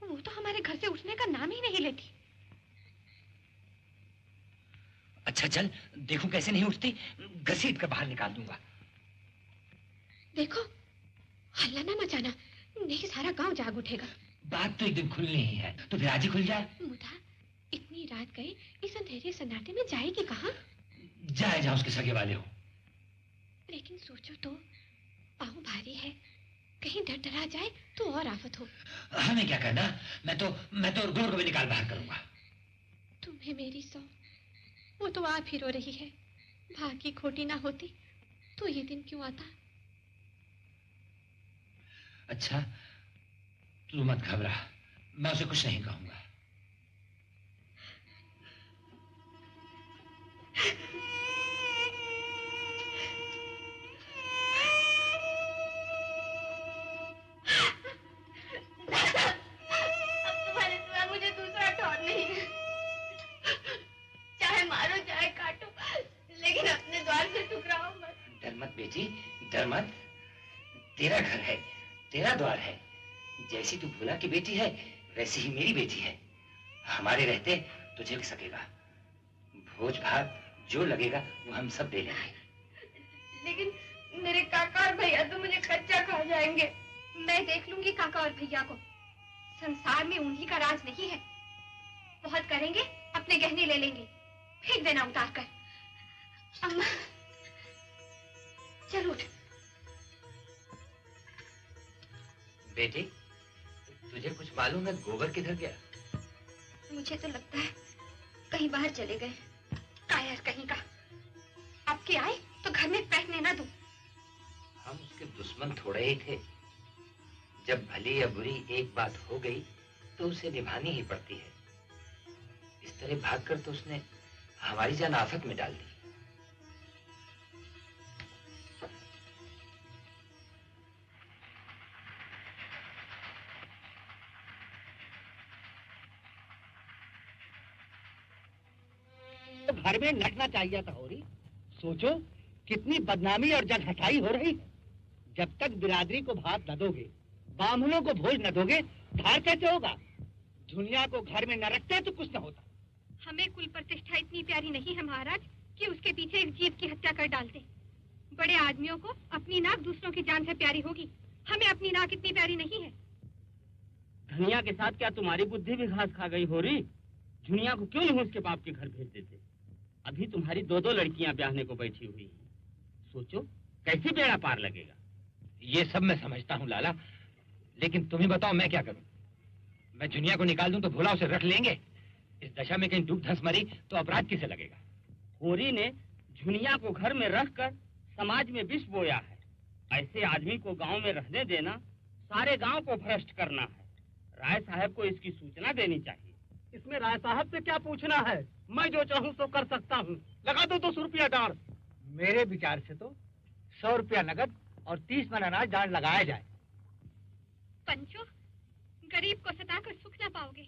वो तो हमारे घर से उठने का नाम ही नहीं लेती। अच्छा चल, देखूं कैसे नहीं उठती, घसीट कर बाहर निकाल दूंगा। देखो, हल्ला ना मचाना, नहीं सारा गांव जाग उठेगा। बात तो एक दिन खुलनी ही है, तो फिर आज ही खुल जाए। मुदा, इतनी रात गए, इस अंधेरे सन्नाटे में जाएगी कहाँ? जाए जहाँ उसके सगे वाले हो। लेकिन सोचो तो, पाँव भारी है, कहीं डर डरा जाए तो और आफत हो। हमें क्या करना, मैं तो गोर को भी निकाल बाहर करूंगा। तुम्हें मेरी सौ, वो तो आप ही रो रही है। भाग्य खोटी ना होती तो ये दिन क्यों आता? अच्छा, तू मत घबरा, मैं उसे कुछ नहीं कहूंगा। अब तुम्हारे सिवा मुझे दूसरा ठौर नहीं है। चाहे मारो चाहे काटो, लेकिन अपने द्वार से ठुकराओ मत। डर मत बेटी, डर मत। तेरा घर है, तेरा द्वार है। जैसी तू भोला की बेटी है, वैसी ही मेरी बेटी है। हमारे रहते तुझे भी सकेगा। भोज भात जो लगेगा वो हम सब दे लेंगे। लेकिन मेरे काका और भैया तो मुझे कच्चा खा जाएंगे। मैं देख लूंगी काका और भैया को। संसार में उन्हीं का राज नहीं है। बहुत करेंगे, अपने गहने ले लेंगे, फेंक देना उतार कर। अम्मा, चल उठ। बेटी, तुझे कुछ मालूम है गोबर किधर गया? मुझे तो लगता है कहीं बाहर चले गए। कायर कहीं का। अब के आए तो घर में बैठने ना दूं। हम उसके दुश्मन थोड़े ही थे। जब भली या बुरी एक बात हो गई तो उसे निभानी ही पड़ती है। इस तरह भागकर तो उसने हमारी जान आफत में डाल दी। तो घर में लटना चाहिए था होरी। सोचो कितनी बदनामी और जग हटाई हो रही। जब तक बिरादरी को भात न दोगे, बामनों को भोज न दोगे, धार कैसे होगा? दुनिया को घर में न रखते तो कुछ न होता। हमें कुल प्रतिष्ठा इतनी प्यारी नहीं है महाराज कि उसके पीछे एक जीव की हत्या कर डालते। बड़े आदमियों को अपनी नाक दूसरों की जान से प्यारी होगी, हमें अपनी नाक इतनी प्यारी नहीं है। धनिया के साथ क्या तुम्हारी बुद्धि भी घास खा गई हो रही? दुनिया को क्यों नहीं उसके बाप के घर भेज देते? अभी तुम्हारी दो दो लड़कियां ब्याहने को बैठी हुई हैं। सोचो कैसी बेड़ा पार लगेगा। ये सब मैं समझता हूँ लाला, लेकिन तुम्हें बताओ मैं क्या करूं? मैं दुनिया को निकाल दूं तो भोला उसे रख लेंगे? इस दशा में कहीं डूब धंस मरी तो अपराध किसे लगेगा? होरी ने झुनिया को घर में रखकर समाज में विष बोया है। ऐसे आदमी को गांव में रहने देना सारे गांव को भ्रष्ट करना है। राय साहब को इसकी सूचना देनी चाहिए। इसमें राय साहब से क्या पूछना है? मैं जो चाहूँ सो कर सकता हूँ। लगा दो 200 रुपया डांड। मेरे विचार से तो 100 रुपया नगद और 30 मन अनाज डांड लगाया जाए। पंचो, गरीब को सताकर सुख न पाओगे।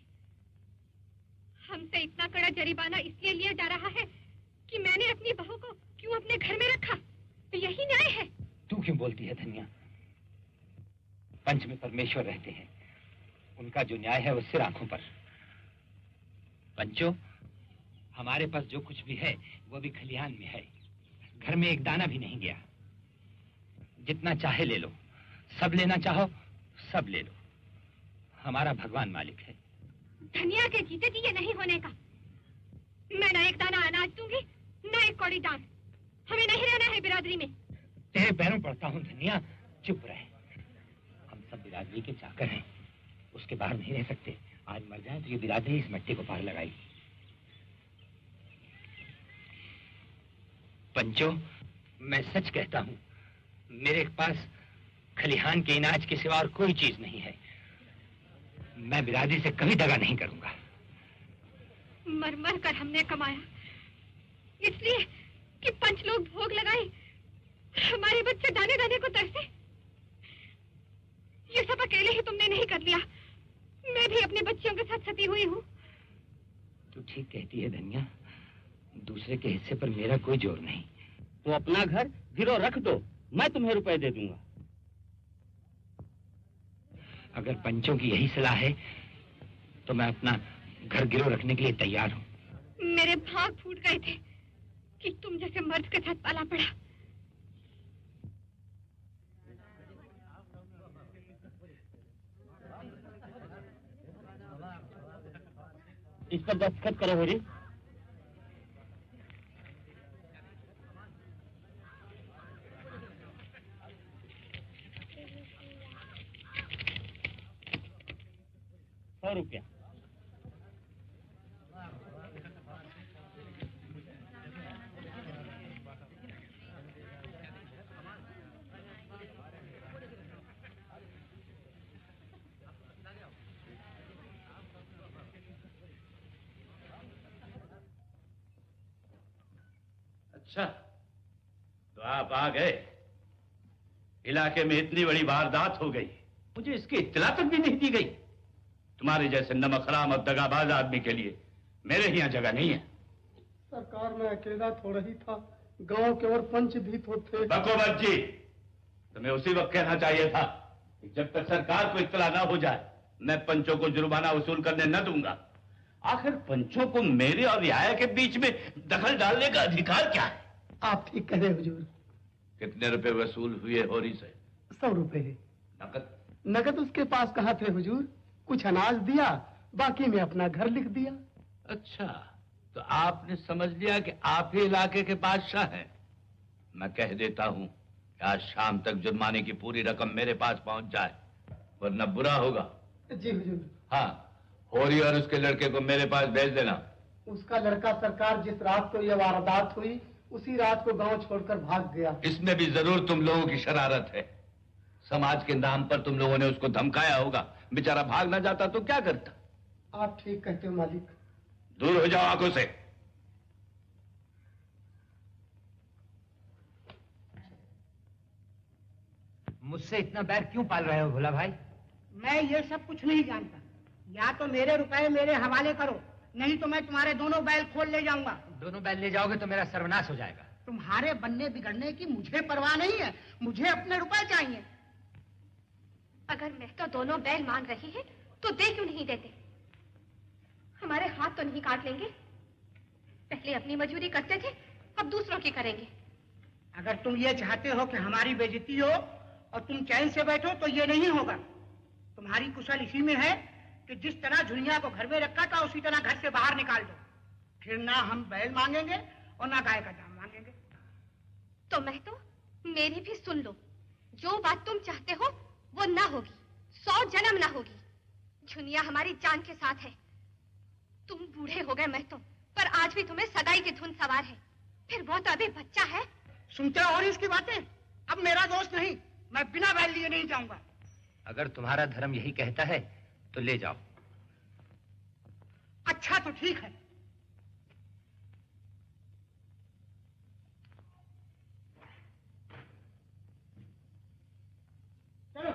हमसे इतना कड़ा जरिमाना इसलिए लिया जा रहा है कि मैंने अपनी बहू को क्यों अपने घर में रखा। तो यही न्याय है। तू क्यों बोलती है धनिया? पंच में परमेश्वर रहते हैं, उनका जो न्याय है वो सिर आंखों पर। पंचो, हमारे पास जो कुछ भी है वो भी खलिहान में है। घर में एक दाना भी नहीं गया। जितना चाहे ले लो, सब लेना चाहो सब ले लो। हमारा भगवान मालिक है। धनिया के जीते जी ये नहीं होने का। मैं ना एक दाना अनाज दूंगी, ना एक कौड़ी दान। हमें नहीं रहना है बिरादरी में। तेरे पैरों पड़ता हूँ धनिया, चुप रहे। हम सब बिरादरी के चाकर हैं, उसके बाहर नहीं रह सकते। आज मर जाए तो ये बिरादरी इस मिट्टी को पार लगाएगी। पंचो, मैं सच कहता हूँ, मेरे पास खलिहान के इनाज के सिवा और कोई चीज नहीं है। मैं बिरादरी से कभी दगा नहीं करूंगा। मर मर कर हमने कमाया, इसलिए कि पंच लोग भोग लगाए, हमारे बच्चे दाने दाने को तरसे। ये सब अकेले ही तुमने नहीं कर लिया, मैं भी अपने बच्चियों के साथ सती हुई हूँ। तू ठीक कहती है धनिया, दूसरे के हिस्से पर मेरा कोई जोर नहीं। तो अपना घर गिरो रख दो, मैं तुम्हें रुपए दे दूंगा। अगर पंचों की यही सलाह है तो मैं अपना घर गिरो रखने के लिए तैयार हूँ। मेरे भाग फूट गए थे कि तुम जैसे मर्द के साथ पाला पड़ा। इस पर दस्तखत करो होरी। ₹100। अच्छा, तो आप आ गए। इलाके में इतनी बड़ी वारदात हो गई, मुझे इसकी इत्तला तक भी नहीं दी गई। तुम्हारे जैसे नमक हराम और दगाबाज आदमी के लिए मेरे यहाँ जगह नहीं है। सरकार में अकेला थोड़ा ही था, गांव के और पंच भी तो थे। बकोबत जी, तुम्हें उसी वक्त कहना चाहिए था कि जब तक सरकार को इत्तला ना हो जाए मैं पंचों को जुर्माना वसूल करने न दूंगा। आखिर पंचों को मेरे और रियाया के बीच में दखल डालने का अधिकार क्या है? आप ठीक कह रहे हुजूर। कितने रुपए वसूल हुए होरी से? 100 रुपए। नकद? नकद उसके पास कहाँ थे हुजूर, कुछ अनाज दिया, बाकी में अपना घर लिख दिया। अच्छा, तो आपने समझ लिया कि आप ही इलाके के बादशाह हैं। मैं कह देता हूं कि आज शाम तक जुर्माने की पूरी रकम मेरे पास पहुंच जाए। वरना बुरा होगा। जी हुजूर। हाँ, होरी और उसके लड़के को मेरे पास भेज देना। उसका लड़का सरकार जिस रात को यह वारदात हुई उसी रात को गांव छोड़कर भाग गया। इसमें भी जरूर तुम लोगों की शरारत है। समाज के नाम पर तुम लोगों ने उसको धमकाया होगा। बेचारा भाग ना जाता तो क्या करता? आप ठीक कहते हो मालिक। दूर हो जाओ आंखों से। मुझसे इतना बैर क्यों पाल रहे हो भोला भाई? मैं ये सब कुछ नहीं जानता। या तो मेरे रुपए मेरे हवाले करो, नहीं तो मैं तुम्हारे दोनों बैल खोल ले जाऊंगा। दोनों बैल ले जाओगे तो मेरा सर्वनाश हो जाएगा। तुम्हारे बनने बिगड़ने की मुझे परवाह नहीं है, मुझे अपने रुपए चाहिए। अगर मैं तो दोनों बैल मांग रही है तो दे क्यों नहीं देते? हमारे हाथ तो नहीं काट लेंगे? पहले अपनी मजूरी करते थे, अब दूसरों की करेंगे। अगर तुम ये चाहते हो कि हमारी बेइज्जती हो और तुम चैन से बैठो तो ये नहीं होगा। तुम्हारी कुशल इसी में है कि जिस तरह झुनिया को घर में रखा था उसी तरह घर से बाहर निकाल दो। फिर ना हम बैल मांगेंगे और ना गाय का दाम मांगेंगे। तो मैं तो मेरी भी सुन लो। जो बात तुम चाहते हो वो ना होगी, 100 जन्म ना होगी। झुनिया हमारी जान के साथ है। तुम बूढ़े हो गए मैं तो, पर आज भी तुम्हें सदाई की धुन सवार है। फिर वो तो अभी बच्चा है। सुनते हो इसकी बातें? अब मेरा दोस्त नहीं, मैं बिना बैल लिए नहीं जाऊंगा। अगर तुम्हारा धर्म यही कहता है तो ले जाओ। अच्छा तो ठीक है। चलो।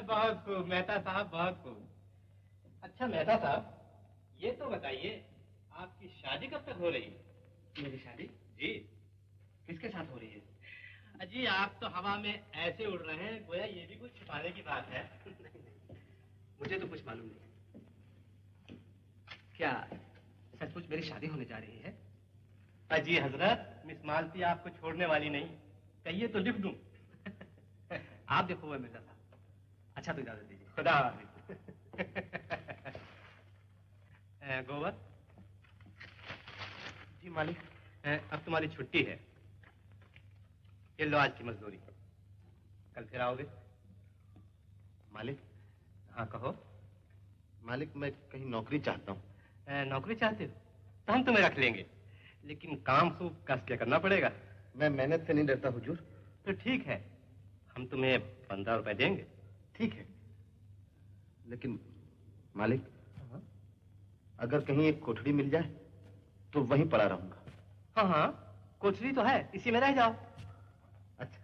बहुत खूब मेहता साहब, बहुत खूब। अच्छा मेहता साहब, ये तो बताइए आपकी शादी कब तक हो रही है? मेरी शादी? जी। किसके साथ हो रही है? अजी आप तो हवा में ऐसे उड़ रहे हैं गोया ये भी कुछ छिपाने की बात है। मुझे तो कुछ मालूम नहीं। क्या सचमुच मेरी शादी होने जा रही है? अजी हजरत, मिस मालती आपको छोड़ने वाली नहीं, कहिए तो लिख दूं। आप देखो हुआ मिर्जा साहब। अच्छा तो इजाजत दीजिए। खुदा हाफिज। गोबर जी मालिक। अब तुम्हारी छुट्टी है, ये लो आज की मजदूरी। कल फिर आओगे? मालिक। हाँ कहो। मालिक मैं कहीं नौकरी चाहता हूँ। नौकरी चाहते हो तो हम तुम्हें रख लेंगे, लेकिन काम खूब कस के करना पड़ेगा। मैं मेहनत से नहीं डरता हुजूर। तो ठीक है, हम तुम्हें 15 रुपए देंगे। ठीक है, लेकिन मालिक अगर कहीं एक कोठड़ी मिल जाए तो वहीं पड़ा रहूंगा। हाँ हाँ, कोठरी तो है, इसी में रह जाओ। अच्छा।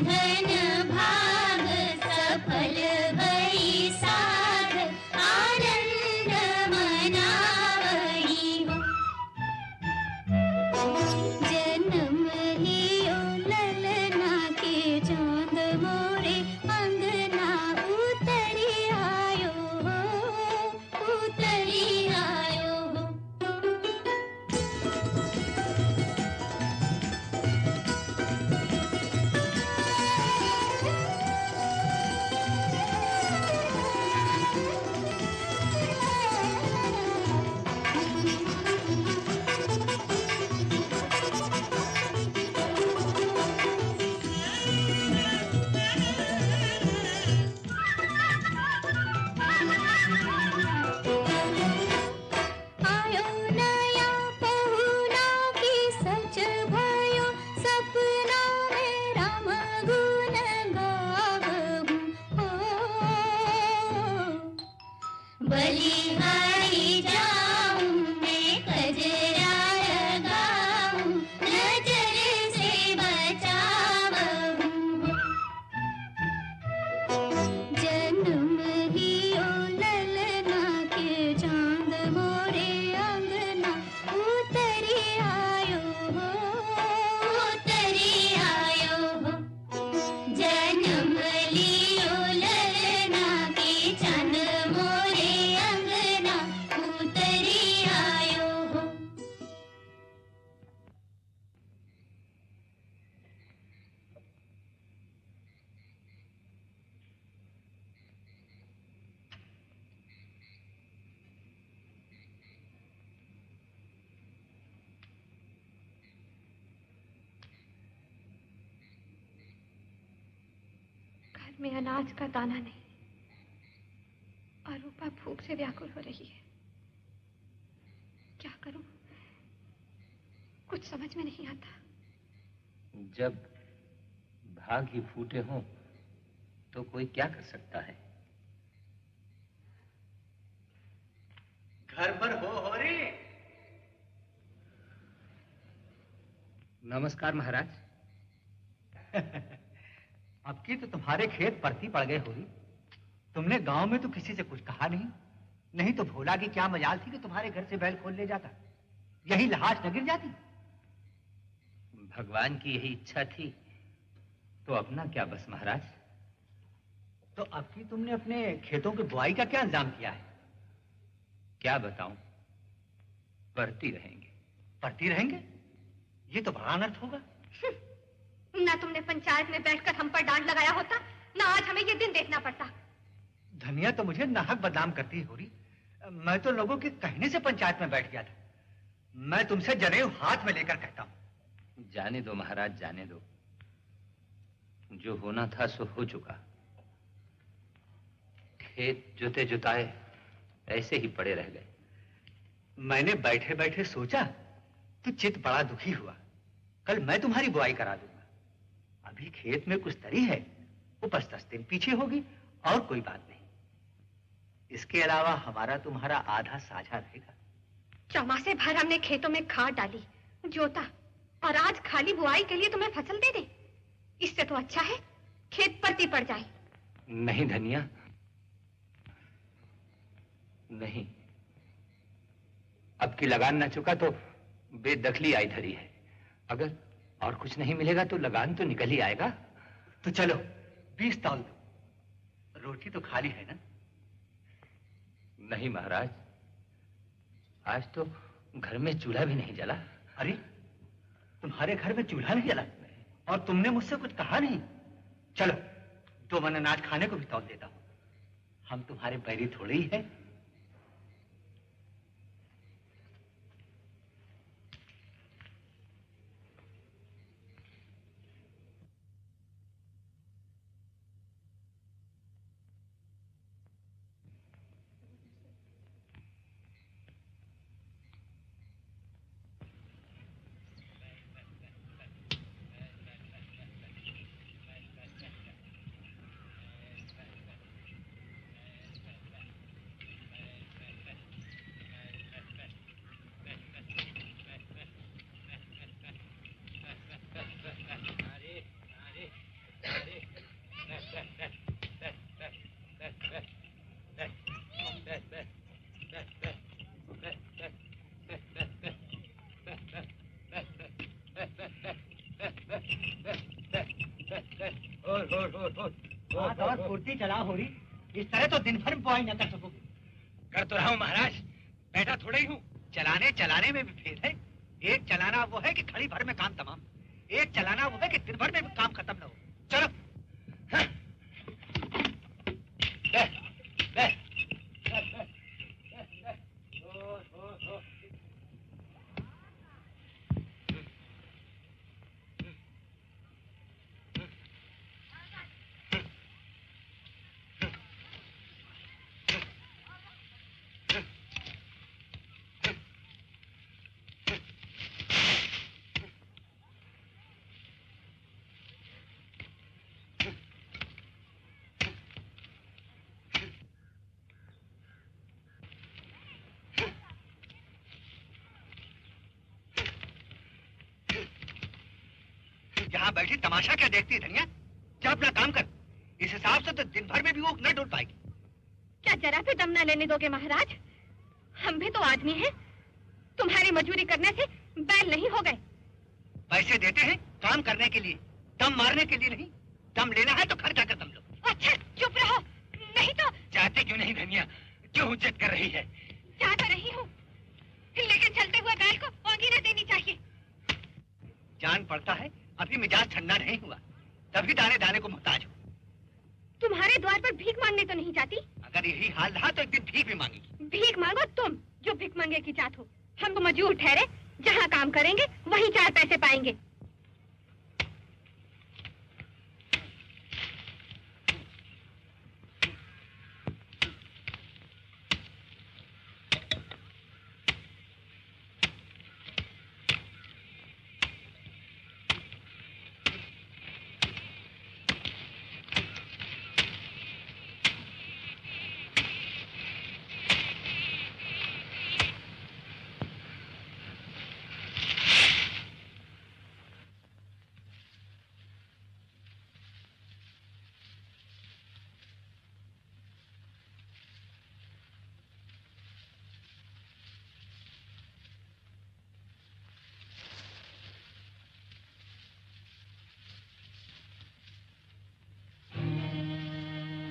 धन भाग सफल भई साध आनंद मनावही हो। जन्म लियो ललना के चांद मोरे अंगना उतरी आयो हो, उतरी आयो हो। आयो नया पहुना की सच भयो सपना में राम गुण गावहूँ हो। बलिहारी जाऊं मैं कजरा लगाऊं नजर से बचावहूँ हो। जन्म लियो ललना के चांद मोरे अंगना उतरी आयो हो, उतरी आयो हो। जन्म लियो ललना के चांद मोरे अंगना उतरी आयो हो। घर में अनाज का दाना नहीं और रूपा भूख से व्याकुल हो रही है। क्या करूं? कुछ समझ में नहीं आता। जब भाग ही फूटे हों तो कोई क्या कर सकता है? घर पर हो रे? नमस्कार महाराज। अब की तो तुम्हारे खेत परती पड़ गए होरी। तुमने गांव में तो किसी से कुछ कहा नहीं, नहीं तो भोला की क्या मजाल थी कि तुम्हारे घर से बैल खोल ले जाता, यही लाश न गिर जाती। भगवान की यही इच्छा थी तो अपना क्या बस महाराज। तो अब की तुमने अपने खेतों की बुआई का क्या इंतजाम किया है? क्या बताऊं, पढ़ती रहेंगे। पढ़ती रहेंगे? ये तो बड़ा अनर्थ होगा। ना तुमने पंचायत में बैठकर हम पर डांट लगाया होता, ना आज हमें ये दिन देखना पड़ता। धनिया तो मुझे नाहक बदनाम करती हो रही। मैं तो लोगों के कहने से पंचायत में बैठ गया था। मैं तुमसे जनेऊ हाथ में लेकर कहता हूँ। जाने दो महाराज, जाने दो। जो होना था सो हो चुका। खेत जोते जुताए ऐसे ही पड़े रह गए। मैंने बैठे बैठे सोचा तो चित्त बड़ा दुखी हुआ। कल मैं तुम्हारी बुआई करा दूंगा। अभी खेत में कुछ तरी है, वो 10 दिन पीछे होगी और कोई बात नहीं। इसके अलावा हमारा तुम्हारा आधा साझा रहेगा। चौमासे भर हमने खेतों में खाद डाली, जोता, और आज खाली बुआई के लिए तुम्हें फसल दे दे। इससे तो अच्छा है खेत परती पड़ जाए। नहीं धनिया, नहीं। अब की लगान न चुका तो बेदखली आई धरी है। अगर और कुछ नहीं मिलेगा तो लगान तो निकल ही आएगा। तो चलो 20 तौल दो। रोटी तो खाली है ना? नहीं महाराज, आज तो घर में चूल्हा भी नहीं जला। अरे तुम्हारे घर में चूल्हा नहीं जला और तुमने मुझसे कुछ कहा नहीं? चलो 2 मन अनाज खाने को भी तौल देता हूं। हम तुम्हारे बैरी थोड़े ही है। हाथ और फुर्ती चला हो रही, इस तरह तो दिन भर में बुआई न कर सकोगे। कर तो रहा हूँ महाराज, बैठा थोड़ा ही हूँ। चलाने चलाने में भी फेर है। एक चलाना वो है कि घड़ी भर में काम तमाम, एक चलाना वो है कि दिन भर में भी काम खत्म न हो। चलो ले, ले। यहाँ बैठी तमाशा क्या देखती है धनिया? जा अपना काम कर। इस हिसाब से तो दिन भर में भी वो न डुल पाएगी। क्या जरा भी दम न लेने दोगे महाराज? हम भी तो आदमी हैं। तुम्हारी मजूरी करने से बैल नहीं हो गए। पैसे देते हैं काम करने के लिए, दम मारने के लिए नहीं। दम लेना है तो घर जाकर दम लो। अच्छा चुप रहो, नहीं तो। चाहते क्यों नहीं धनिया? क्यों हुज्जत कर रही है? जा तो रही हूँ, लेकिन चलते हुए बैल को ओंगी न देनी चाहिए। जान पड़ता है अभी मिजाज ठंडा नहीं हुआ, तभी दाने दाने को मुहताज हो। तुम्हारे द्वार पर भीख मांगने तो नहीं जाती? अगर यही हाल रहा तो एक दिन भीख भी मांगेगी। भीख मांगो तुम, जो भीख मांगे की जात हो। हम तो मजदूर ठहरे, जहाँ काम करेंगे वहीं 4 पैसे पाएंगे।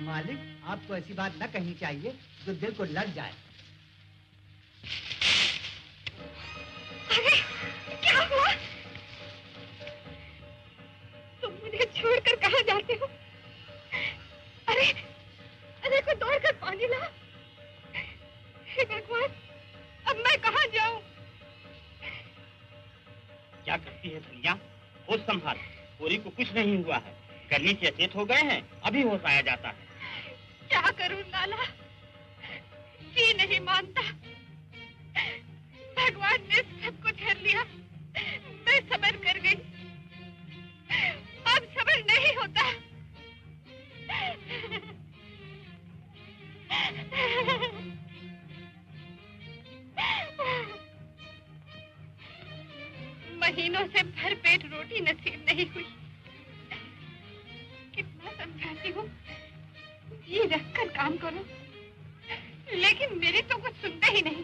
मालिक, आपको ऐसी बात न कहनी चाहिए जो दिल को लग जाए। अरे क्या हुआ? तुम मुझे छोड़कर कहाँ जाते हो? अरे अरे कोई दौड़कर पानी ला। हे भगवान, अब मैं कहाँ जाऊं? क्या करती है धनिया? होश संभाल, पूरी को कुछ नहीं हुआ है। गर्मी से अचेत हो गए हैं, अभी होश आया जाता है। क्या करूं लाला, जी नहीं मानता। भगवान ने सब कुछ झेल लिया, मैं सब्र कर गई। अब सब्र नहीं होता। महीनों से भरपेट रोटी नसीब नहीं हुई। कितना समझाती हूँ, ये रखकर काम करो, लेकिन मेरी तो कुछ सुनते ही नहीं।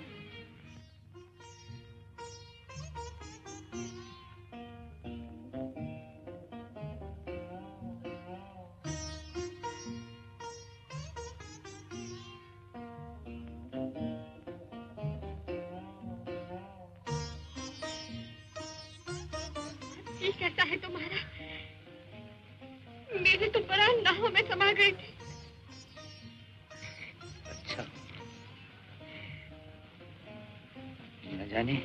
ये कैसा है तुम्हारा? मेरी तो बड़ा नाहों में समा गई थी। अच्छा, न जाने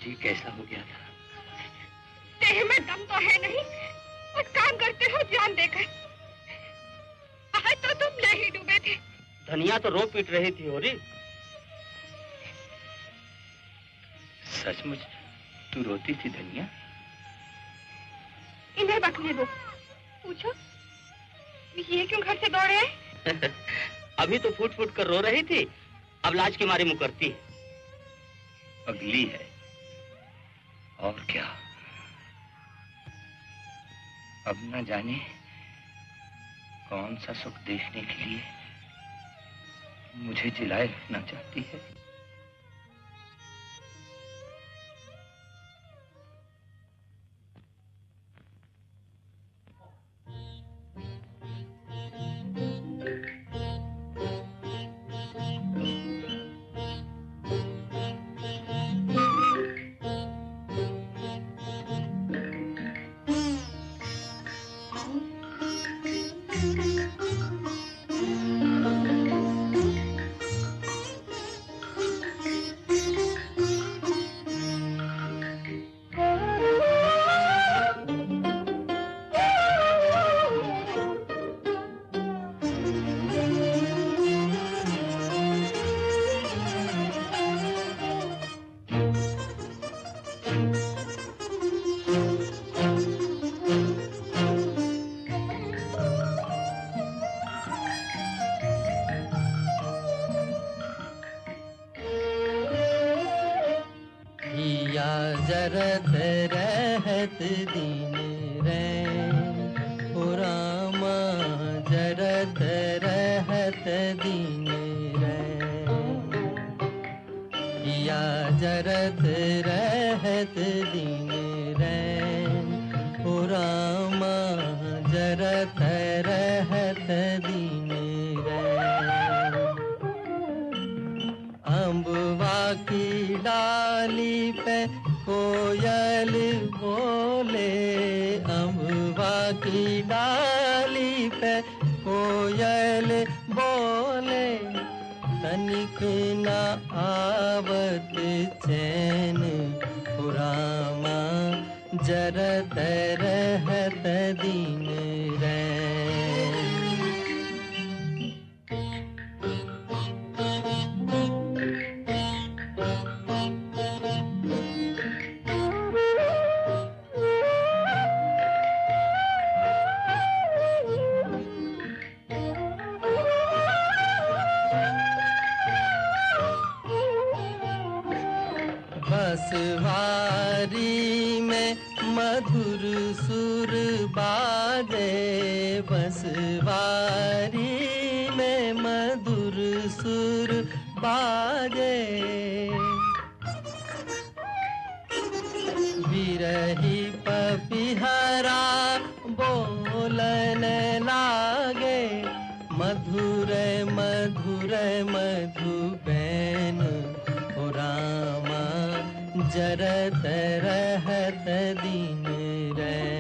जी कैसा हो गया था। देह में दम तो है नहीं और काम करते हो जान देकर। आज तो तुम ले ही डूबे थे। धनिया तो रो पीट रही थी होरी। सचमुच तू रोती थी धनिया? इन्हें बकने दो, पूछो ये क्यों घर से दौड़े हैं? अभी तो फूट फूट कर रो रही थी, अब लाज के मारे मुकरती है। अगली है और क्या। अब न जाने कौन सा सुख देखने के लिए मुझे जिलाए रखना चाहती है। या जरत रहत दीन रैन ओ रामा जरत रहत दीन रैन या जरत रहत दीन रैन ओ रामा जरत रहत दीन रैन अम्बवा की डाली पे कोयल बोले अम्बवा की डाली पे कोयल बोले तनिक न आवत चैन ओ रामा जरत रहत दीन रैन बसवारी में मधुर सुर बाजे बसवारी में मधुर सुर बाजे बिरही पपिहरा बोलन लागे मधुर मधुर मधुबैन ओ रामा जरत रहत दीन रैन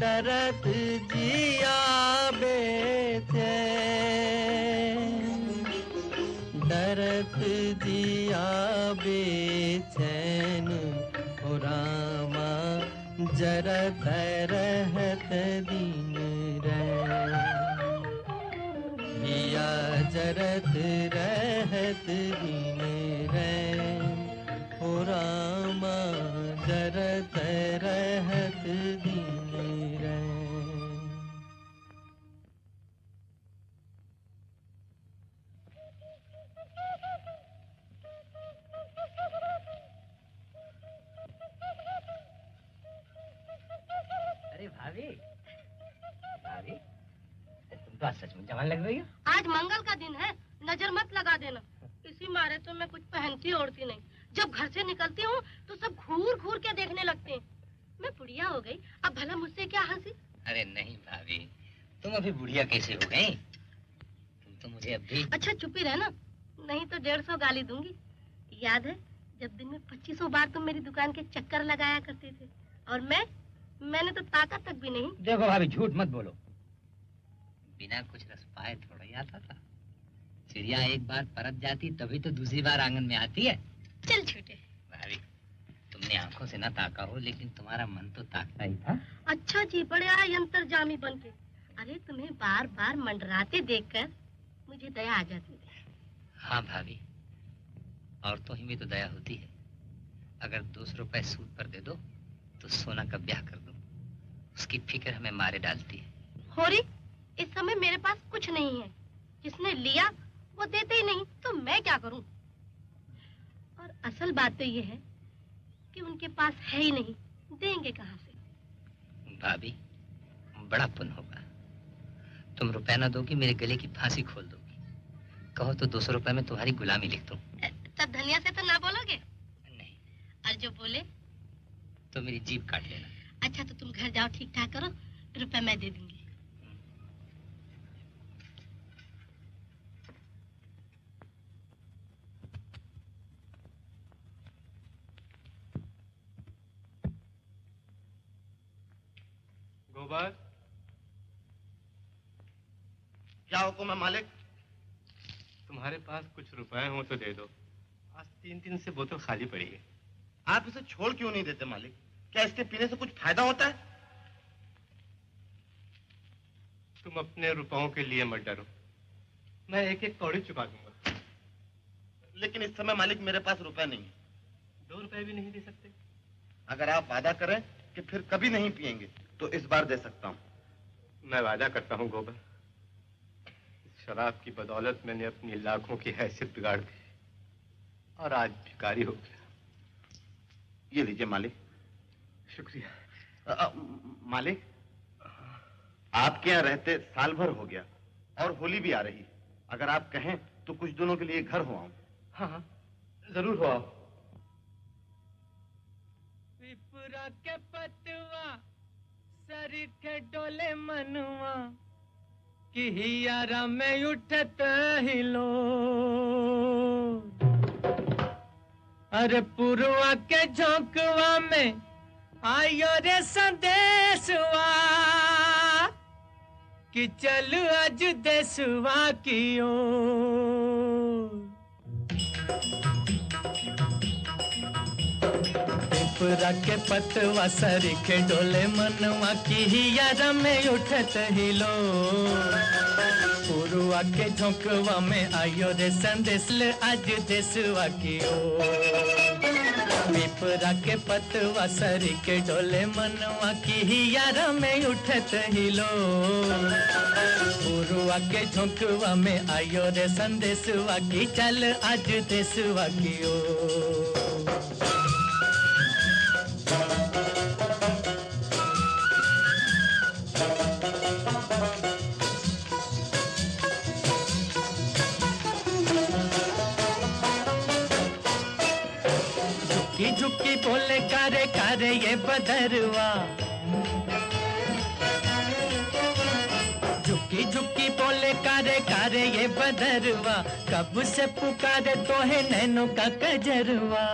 डरत जिया बेचैन डरत जिया बेचैन ओ रामा जरत रहत दीन रैन या जरत रहत दीन रैन ओ रामा जरत रहत दीन रैन अरे भाभी भाभी तुम तो आज सचमुच जवान लग रही हो। आज मंगल का दिन है, नजर मत लगा देना। इसी मारे तो मैं कुछ पहनती ओढ़ती नहीं। जब घर से निकलती हूँ तो सब घूर घूर के देखने लगते हैं। मैं बुढ़िया हो गई, अब भला मुझसे क्या हंसी। अरे नहीं भाभी, तुम अभी बुढ़िया कैसे हो गई? तुम तो मुझे अभी। अच्छा चुप ही रहना, नहीं तो 150 गाली दूंगी। याद है जब दिन में 2500 बार तुम मेरी दुकान के चक्कर लगाया करते थे, और मैंने तो ताकत तक भी नहीं। देखो भाभी, झूठ मत बोलो। बिना कुछ रस पाए थोड़ा ही आता था। चिड़िया एक बार परत जाती तभी तो दूसरी बार आंगन में आती है। चल छूटे। भाभी, तुमने आंखों से ना ताका हो, लेकिन तुम्हारा मन तो ताकता ही था। अच्छा जी, बड़े आए अंतर्जामी बन के। अरे तुम्हें बार बार मंडराते देखकर मुझे दया आ जाती है। हाँ भाभी, औरतों ही में तो दया होती है। अगर 200 रुपए सूद पर दे दो तो सोना का ब्याह कर दो। उसकी फिक्र हमें मारे डालती है। होरी, इस समय मेरे पास कुछ नहीं है। जिसने लिया वो देते ही नहीं, तो मैं क्या करूं? और असल बात तो ये है कि उनके पास है ही नहीं, देंगे कहाँ से? भाभी, बड़ा पुण्य होगा। तुम रुपया ना दोगी, मेरे गले की फांसी खोल दोगी। कहो तो 200 रुपए में तुम्हारी गुलामी लिख दूं। तब धनिया से तो ना बोलोगे? नहीं। और जो बोले? तो तो मेरी जीभ काट लेना। अच्छा तो तुम घर जाओ, ठीक ठाक करो, रुपए मैं दे दूंगी। गोबर, क्या हुक्म है मालिक? तुम्हारे पास कुछ रुपए हो तो दे दो। आज 3 दिन से बोतल खाली पड़ी है। आप इसे छोड़ क्यों नहीं देते मालिक? क्या इसके पीने से कुछ फायदा होता है? तुम अपने रुपयों के लिए मत डरो, मैं एक एक कौड़ी चुका दूंगा। लेकिन इस समय मालिक मेरे पास रुपए नहीं है। 2 रुपए भी नहीं दे सकते? अगर आप वादा करें कि फिर कभी नहीं पिएंगे तो इस बार दे सकता हूँ। मैं वादा करता हूँ गोबर, इस शराब की बदौलत मैंने अपनी लाखों की हैसियत बिगाड़ दी और आज भिखारी हो गया। ये लीजिए मालिक। शुक्रिया। मालिक, आपके यहाँ रहते साल भर हो गया और होली भी आ रही। अगर आप कहें तो कुछ दिनों के लिए घर हो आऊं। हाँ, जरूर हो आओ। पिपरा के पतवा सरिखे डोले मनवा कि हियारा में उठत हिलो। अरे पुरवा के झोंकवा में आयो रे संदेशवा कि चल आज देशवा की ओर। पिपरा के पतवा सरिखे डोले मनवा की हियारा में उठत हिलो। पुरवा के झोंकवा में आयो रे संदेश आज देशवा की ओर। पिपरा के पतवा सरिखे डोले मनवा की हियारा में उठत हिलो। पुरवा के झोंकवा में आयो रे संदेशवा की चल आज देशवा की ओर। झुकी बोले कारे कारे ये बदरवा। झुकी झुकी बोले कारे कारे ये बदरवा। कब से पुकारे तो है नैनों का कजरवा।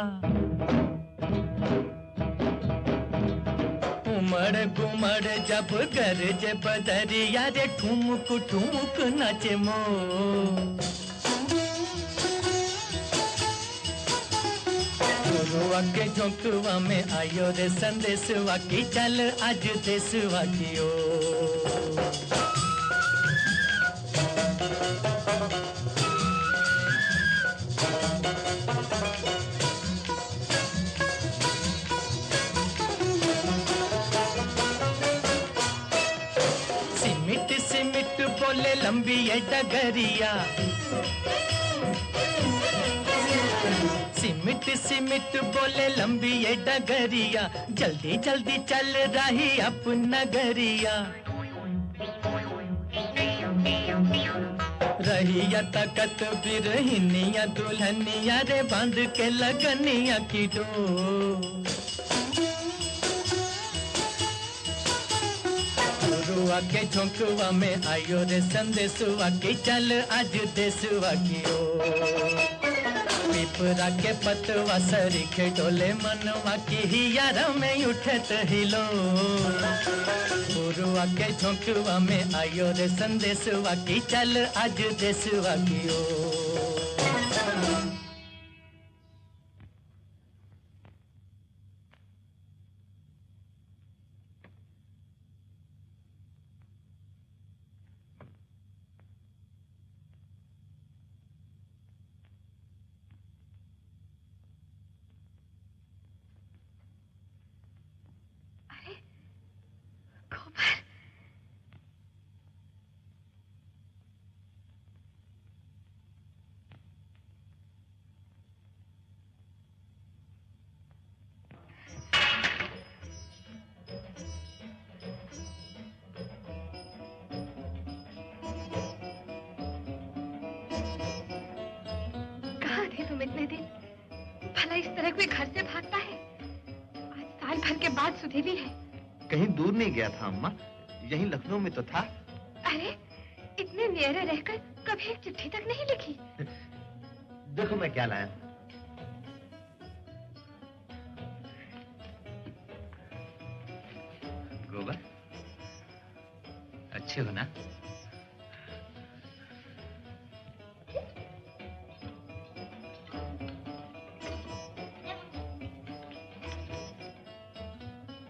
उमड़ घुमड़ जब गरजे बदरिया रे ठुमुक ठुमुक नाचे मोर। पुरवा के झोंकवा में आयो रे संदेशवा की चल आज देशवा की ओर। सिमिट सिमिट बोले लंबी ये डगरिया। सिमिट सिमिट बोले लंबी ये डगरिया। जल्दी जल्दी चल रही अपना गरिया। रहिया तकत बिरहिनिया दुल्हनिया रे बांध के लगनिया की डोर। पुरवा के झोंकवा में आयो रे संदेशवा की चल आज देशवा की ओर। पिपरा के पतवा सरिखे डोले मनवा की हियारा में उठत हिलो। पुरवा के झोंकवा में आयो रे संदेशवा की चल आज देशवा की ओर। तुम इतने दिन भला इस तरह कोई घर से भागता है? आज साल भर के बाद सुधीवी है। कहीं दूर नहीं गया था अम्मा, यहीं लखनऊ में तो था। अरे इतने न्यारे रहकर कभी एक चिट्ठी तक नहीं लिखी। देखो मैं क्या लाया। गोबर, अच्छे हो ना?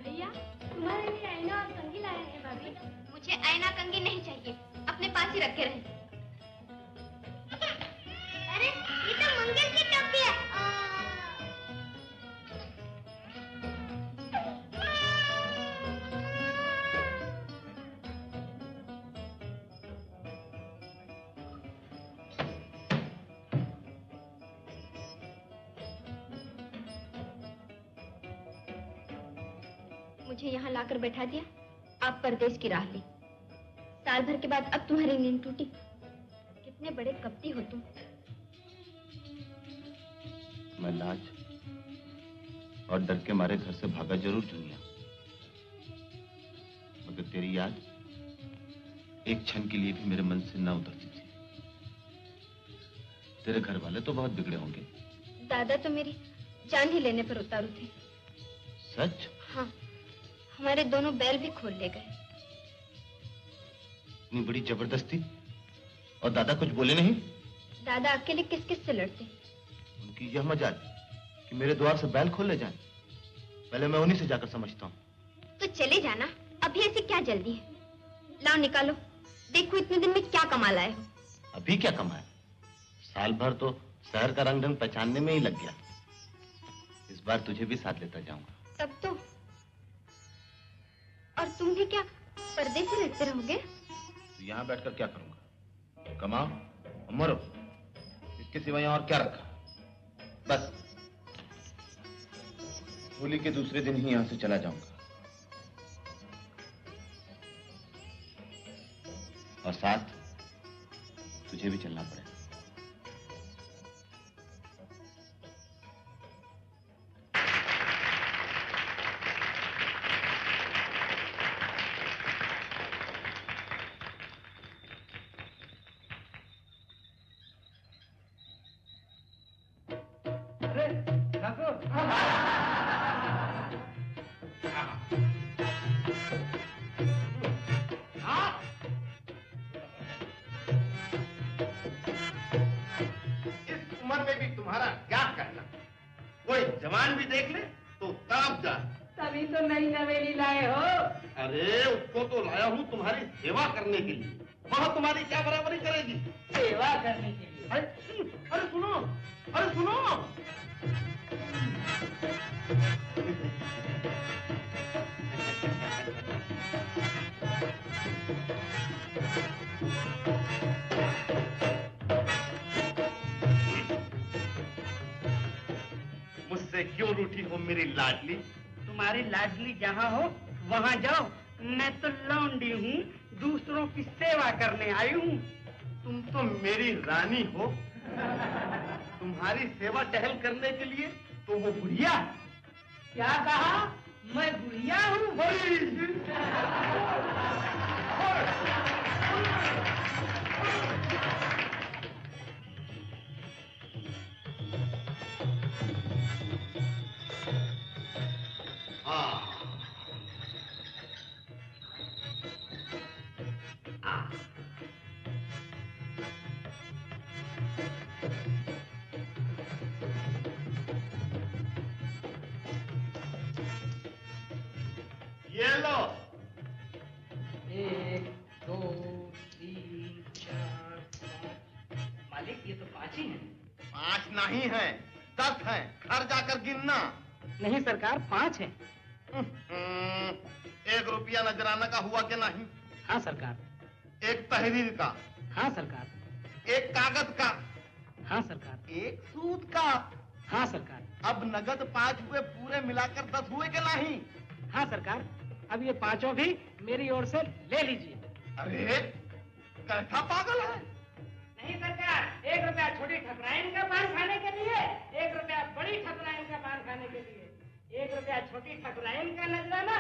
भैया तुम्हारे लिए आईना और कंघी लाए हैं भाभी। मुझे आईना कंघी नहीं चाहिए, अपने पास ही रखे रहे। अरे ये तो मंगल की टोपी है। मुझे यहाँ लाकर बैठा दिया, आप परदेश की राह ली। साल भर के बाद अब तुम्हारी नींद टूटी। कितने बड़े कपटी हो तुम। मैं लाज और डर के मारे घर से भागा जरूर दुनिया, मगर तेरी याद एक क्षण के लिए भी मेरे मन से ना उतरती थी। तेरे घर वाले तो बहुत बिगड़े होंगे। दादा तो मेरी जान ही लेने पर उतारू थे। सच? हाँ, हमारे दोनों बैल भी खोल ले गए। इतनी बड़ी जबरदस्ती, और दादा कुछ बोले नहीं? दादा अकेले किस किस से लड़ते। उनकी यह मजाल कि मेरे द्वार से बैल खोल ले जाए। पहले मैं उन्हीं से जाकर समझता हूँ। तो चले जाना, अभी ऐसी क्या जल्दी है। लाओ निकालो, देखो इतने दिन में क्या कमा लाए हो। अभी क्या कमाया? साल भर तो शहर का रंग ढंग पहचानने में ही लग गया। इस बार तुझे भी साथ लेता जाऊंगा। तब तो और तुम भी क्या परदेश से लड़ते रहोगे? तो यहाँ बैठकर क्या करूंगा? कमाओ और मरो, इसके सिवा यहाँ और क्या रखा? बस होली के दूसरे दिन ही यहाँ से चला जाऊंगा। और साथ तुझे भी चलना पड़ेगा। जवान भी देख ले तो तड़प जा। तभी तो नई नवेली लाए हो। अरे उसको तो लाया हूँ तुम्हारी सेवा करने के लिए। वह तुम्हारी क्या बराबरी करेगी? सेवा करने के लिए। अरे सुनो, अरे सुनो। मुझसे क्यों रूठी हो मेरी लाडली? तुम्हारी लाडली जहाँ हो वहाँ जाओ। मैं तो लौंडी हूँ, दूसरों की सेवा करने आई हूँ। तुम तो मेरी रानी हो। तुम्हारी सेवा टहल करने के लिए तो वो बुढ़िया। क्या कहा? मैं बुढ़िया हूँ? ये लो। 1 2 3 4 5। मालिक ये तो 5 ही हैं। 5 नहीं है, 10 हैं। घर जाकर गिनना। नहीं सरकार, 5 हैं। 1 रुपया नजराना का हुआ कि नहीं? हाँ सरकार। 1 तहरीर का? हाँ सरकार। 1 कागज का? हाँ सरकार। 1 सूद का? हाँ सरकार। अब नगद 5 हुए, पूरे मिलाकर 10 हुए कि नहीं? हाँ सरकार। अब ये 5 भी मेरी ओर से ले लीजिए। अरे कैसा पागल है? नहीं सरकार, 1 रुपया छोटी ठकुराइन का पान खाने के लिए, 1 रुपया बड़ी ठकुराइन का पान खाने के लिए। 1 रुपया छोटी ठकुराइन का नजराना,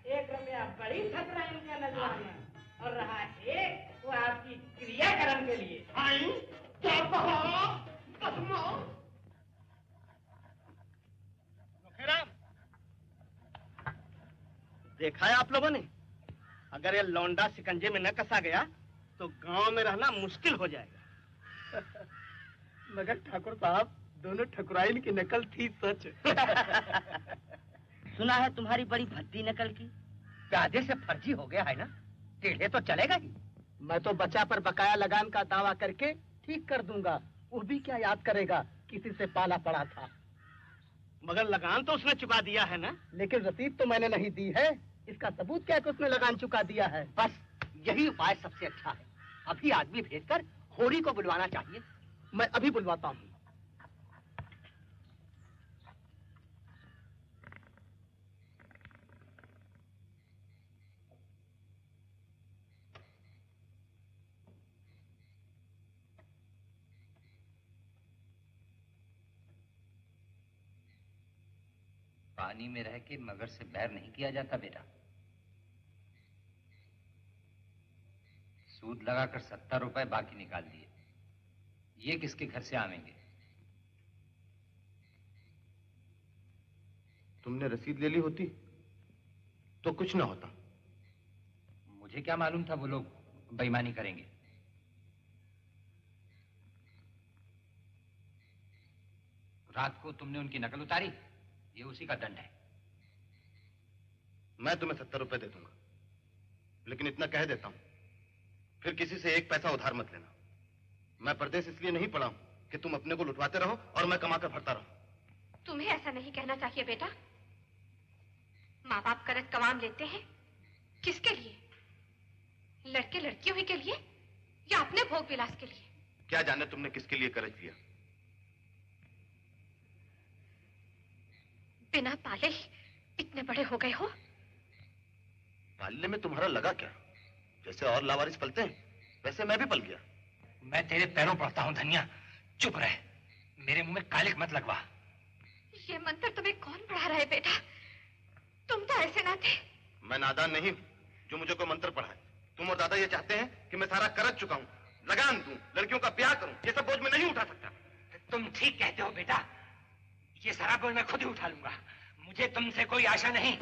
1 रुपया बड़ी ठकुराइन का नजराना, और रहा 1 वो आपकी क्रियाकर्म के लिए। क्या कहा? देखा है आप लोगों ने, अगर ये लौंडा शिकंजे में न कसा गया तो गांव में रहना मुश्किल हो जाएगा। मगर ठाकुर साहब, दोनों ठकुराइन की नकल थी सच। सुना है तुम्हारी बड़ी भद्दी नकल की। प्यादे से फर्जी हो गया है ना, टेढ़े तो चलेगा ही। मैं तो बचा पर बकाया लगान का दावा करके ठीक कर दूंगा। वो भी क्या याद करेगा, किसी से पाला पड़ा था। मगर लगान तो उसने चुका दिया है ना। लेकिन रसीद तो मैंने नहीं दी है। इसका सबूत क्या है कि उसने लगान चुका दिया है? बस यही उपाय सबसे अच्छा है। अभी आदमी भेजकर होरी को बुलवाना चाहिए। मैं अभी बुलवाता हूँ। पानी में रह के मगर से बैर नहीं किया जाता बेटा। सूद लगाकर 70 रुपए बाकी निकाल दिए, ये किसके घर से आवेंगे? तुमने रसीद ले ली होती तो कुछ ना होता। मुझे क्या मालूम था वो लोग बेईमानी करेंगे। रात को तुमने उनकी नकल उतारी, ये उसी का दंड है। मैं तुम्हें 70 रुपए दे दूंगा, लेकिन इतना कह देता हूं, फिर किसी से 1 पैसा उधार मत लेना। मैं परदेश इसलिए नहीं पड़ा हूं कि तुम अपने को लुटवाते रहो और मैं कमाकर भरता रहूं। तुम्हें ऐसा नहीं कहना चाहिए बेटा। माँ बाप कर्ज कमाम लेते हैं किसके लिए? लड़के लड़कियों के लिए या अपने भोग विलास के लिए? क्या जाने तुमने किसके लिए कर्ज लिया। बिना पाले ही इतने बड़े हो गए हो। पालने में तुम्हारा लगा क्या? जैसे और लावारिस पलते हैं वैसे मैं भी पल गया। मैं तेरे पैरों पड़ता हूं धनिया, चुप रह, मेरे मुंह में कालिक मत लगवा। ये मंत्र तुम्हें कौन पढ़ा रहा है बेटा? तुम तो ऐसे ना थे। मैं नादान नहीं हूं जो मुझे कोई मंत्र पढ़ाए। तुम और दादा ये चाहते हैं कि मैं सारा कर्ज चुकाऊं, लगान दूं, लड़कियों का ब्याह करूं। ये सब बोझ मैं नहीं उठा सकता। तुम ठीक कहते हो बेटा, ये सारा बोझ मैं खुद ही उठा लूंगा। मुझे तुमसे कोई आशा नहीं।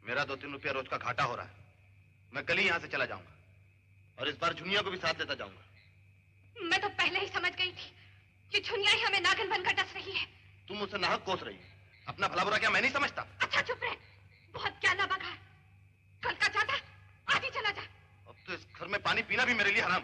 मेरा 2-3 रुपया रोज का घाटा हो रहा है। मैं कल ही यहां से चला जाऊंगा और इस बार झुनिया को भी साथ लेता जाऊंगा। मैं तो पहले ही समझ गई थी कि झुनिया ही हमें नागिन बनकर डस रही है। तुम मुझसे नाहक कोस रही है। अपना भला बुरा क्या मैं नहीं समझता? अच्छा चुप रहे, बहुत क्या ना बगा। कल का चाहता आज ही चला जा। अब तो इस घर में पानी पीना भी मेरे लिए हराम।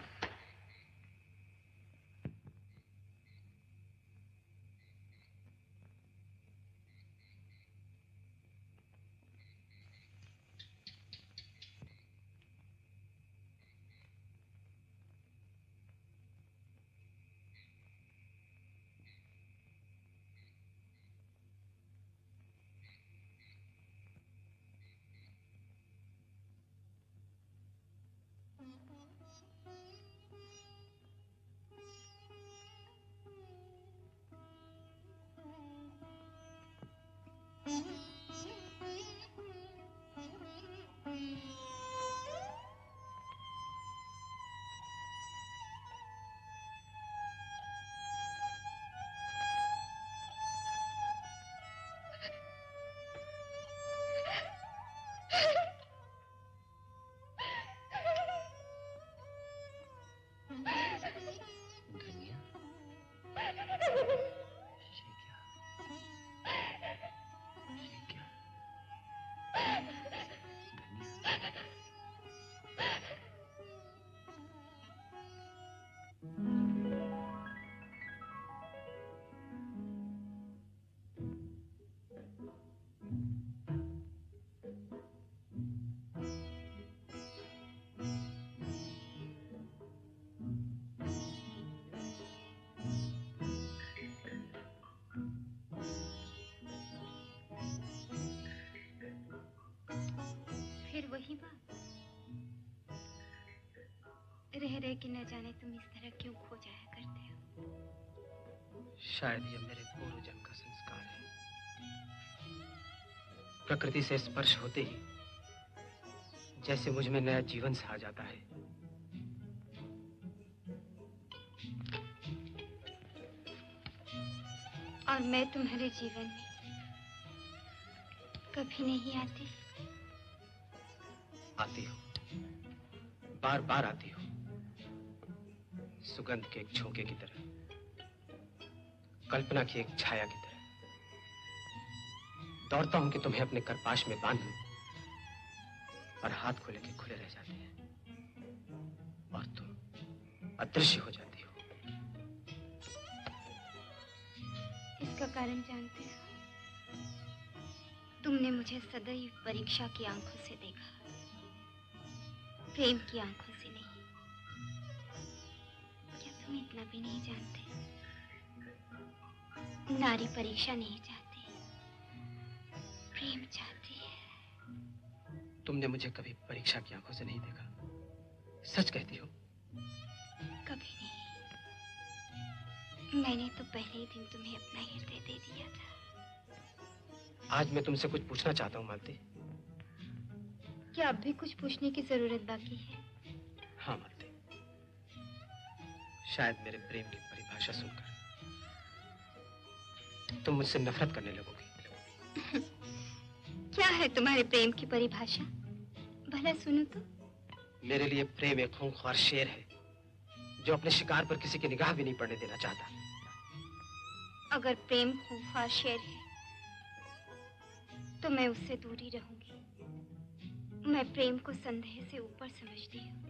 फिर वही बात, रह रह के न जाने तुम इस तरह क्यों खो जाया करते हो। शायद यह मेरे पूर्व जन्म का संस्कार है। प्रकृति से स्पर्श होते ही जैसे मुझ में नया जीवन सा आ जाता है। और मैं तुम्हारे जीवन में कभी नहीं आती। आती हो, बार बार आती हो, सुगंध के एक झोंके की तरह, कल्पना की एक छाया की तरह। दौड़ता हूं कि तुम्हें अपने करपाश में बांध लूं, और हाथ खोले के खुले रह जाते हैं और तुम अदृश्य हो जाती हो। इसका कारण जानते हो? तुमने मुझे सदैव परीक्षा की आंखों से देखा, प्रेम की आंखों से नहीं। क्या तुम इतना भी नहीं जानते? नारी परीक्षा नहीं चाहती, प्रेम चाहती है। तुमने मुझे कभी परीक्षा की आंखों से नहीं देखा, सच कहती हो? कभी नहीं। मैंने तो पहले ही दिन तुम्हें अपना हृदय दे दिया था। आज मैं तुमसे कुछ पूछना चाहता हूँ मालती। क्या अब भी कुछ पूछने की जरूरत बाकी है? हाँ मालती, शायद मेरे प्रेम की परिभाषा सुनकर तुम मुझसे नफरत करने लगोगी। क्या है तुम्हारे प्रेम की परिभाषा? भला सुनो तो। मेरे लिए प्रेम एक खूंखार शेर है जो अपने शिकार पर किसी की निगाह भी नहीं पड़ने देना चाहता। अगर प्रेम खूंखार शेर है तो मैं उससे दूर ही रहूंगी। मैं प्रेम को संदेह से ऊपर समझती हूँ।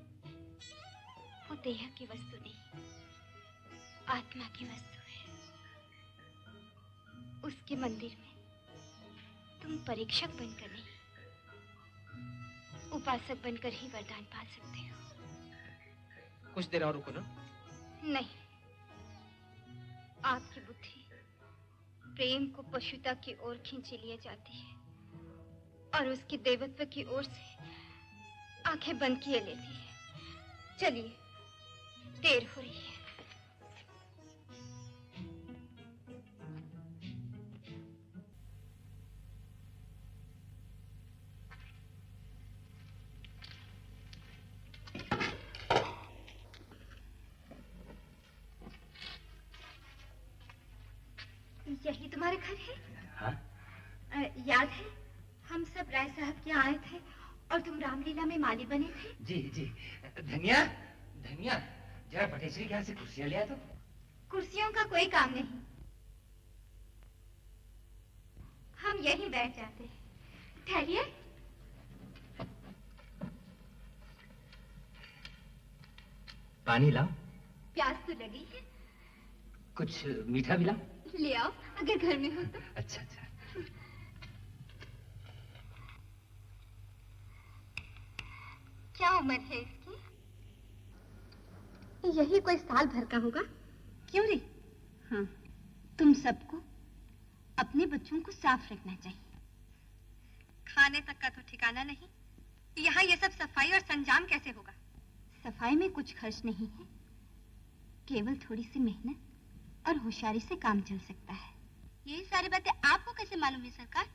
वो देह की वस्तु नहीं, आत्मा की वस्तु है। उसके मंदिर में तुम परीक्षक बनकर नहीं, उपासक बनकर ही वरदान पा सकते हो। कुछ देर और रुको ना। नहीं, आपकी बुद्धि प्रेम को पशुता की ओर खींचे लिए जाती है और उसके देवत्व की ओर से आंखें बंद किए लेती है। चलिए, देर हो रही है। यही तुम्हारे घर है? हाँ? याद है हम सब राय साहब के यहाँ आए थे और तुम रामलीला में माली बने थे? जी जी। धनिया, धनिया, जरा पटेश्वरी के यहाँ से कुर्सियां ले आ तो। कुर्सियों का कोई काम नहीं, हम यहीं बैठ जाते हैं। ठहरिए। पानी लाओ। प्यास तो लगी है। कुछ मीठा भी लाओ। ले आओ, अगर घर में हो तो। अच्छा अच्छा। क्या उम्र है इसकी? यही कोई साल भर का होगा। क्यों रे? हाँ, तुम सबको अपने बच्चों को साफ रखना चाहिए। खाने तक का तो ठिकाना नहीं, यहाँ ये सब सफाई और संजाम कैसे होगा? सफाई में कुछ खर्च नहीं है, केवल थोड़ी सी मेहनत और होशियारी से काम चल सकता है। यही सारी बातें आपको कैसे मालूम है सरकार?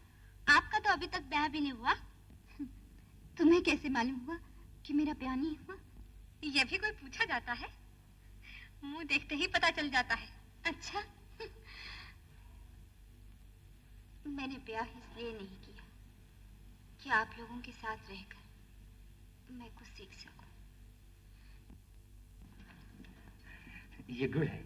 आपका तो अभी तक ब्याह भी नहीं हुआ। तुम्हें कैसे मालूम हुआ कि मेरा ब्याह नहीं हुआ? यह भी कोई पूछा जाता है? मुंह देखते ही पता चल जाता है। अच्छा। मैंने ब्याह इसलिए नहीं किया कि आप लोगों के साथ रहकर मैं कुछ सीख सकूं। ये गुड़ है।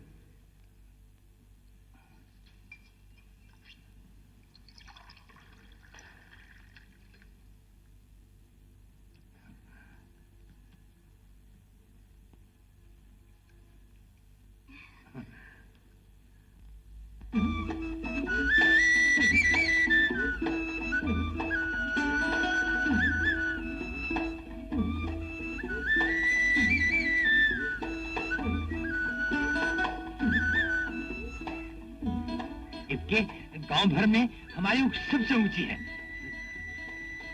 गांव भर में हमारी ऊँच सबसे ऊंची है।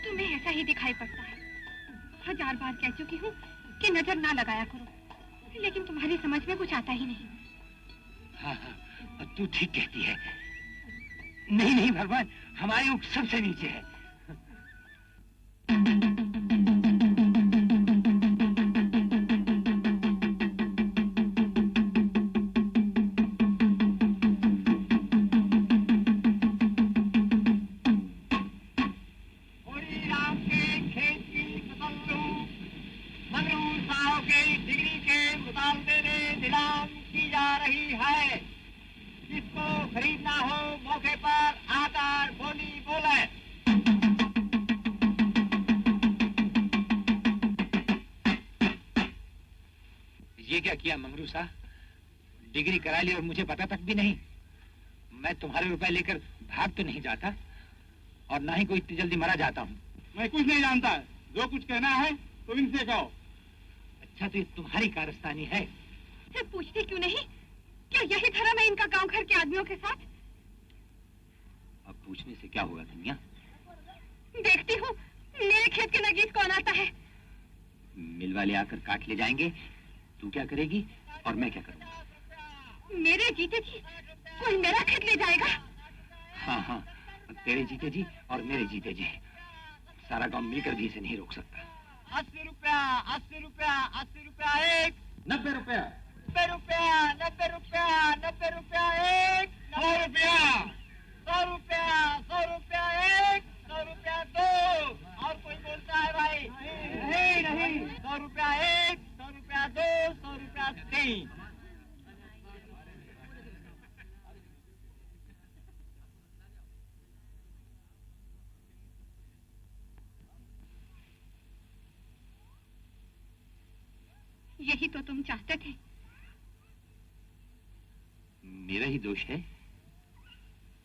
तुम्हें ऐसा ही दिखाई पड़ता है। 1000 बार कह चुकी हूँ कि नजर ना लगाया करो, लेकिन तुम्हारी समझ में कुछ आता ही नहीं। हाँ हाँ, और तू ठीक कहती है। नहीं नहीं भगवान, हमारी ऊँख सबसे नीचे है। खरीदना हो मौके पर आकर बोली बोले। ये क्या किया मंगरू साहब? डिग्री करा ली और मुझे पता तक भी नहीं। मैं तुम्हारे रुपए लेकर भाग तो नहीं जाता और ना ही कोई इतनी जल्दी मरा जाता हूँ। मैं कुछ नहीं जानता, जो कुछ कहना है तो इनसे कहो। अच्छा तो ये तुम्हारी कारस्तानी है? फिर पूछती क्यों नहीं? क्या यही धर्म है इनका गांव घर के आदमियों के साथ? अब पूछने से क्या होगा धनिया? देखती हूँ मेरे खेत के नगीच कौन आता है। मिल वाले आकर काट ले जाएंगे, तू क्या करेगी और मैं क्या करूँगा? मेरे जीते जी कोई मेरा खेत ले जाएगा? हाँ हाँ, तेरे जीते जी और मेरे जीते जी, सारा गांव मिलकर भी इसे नहीं रोक सकता। 80 रुपया, 80 रुपया, 80 रुपया एक। 90 रुपया, 90 रुपया, 90 रुपया, 90 रुपया एक। 100 रुपया, 100 रुपया, 100 रुपया एक, 100 रुपया दो। और कोई बोलता है भाई? नहीं नहीं, 100 रुपया एक, 100 रुपया दो, 100 रुपया तीन। यही तो तुम चाहते थे। मेरा ही दोष है?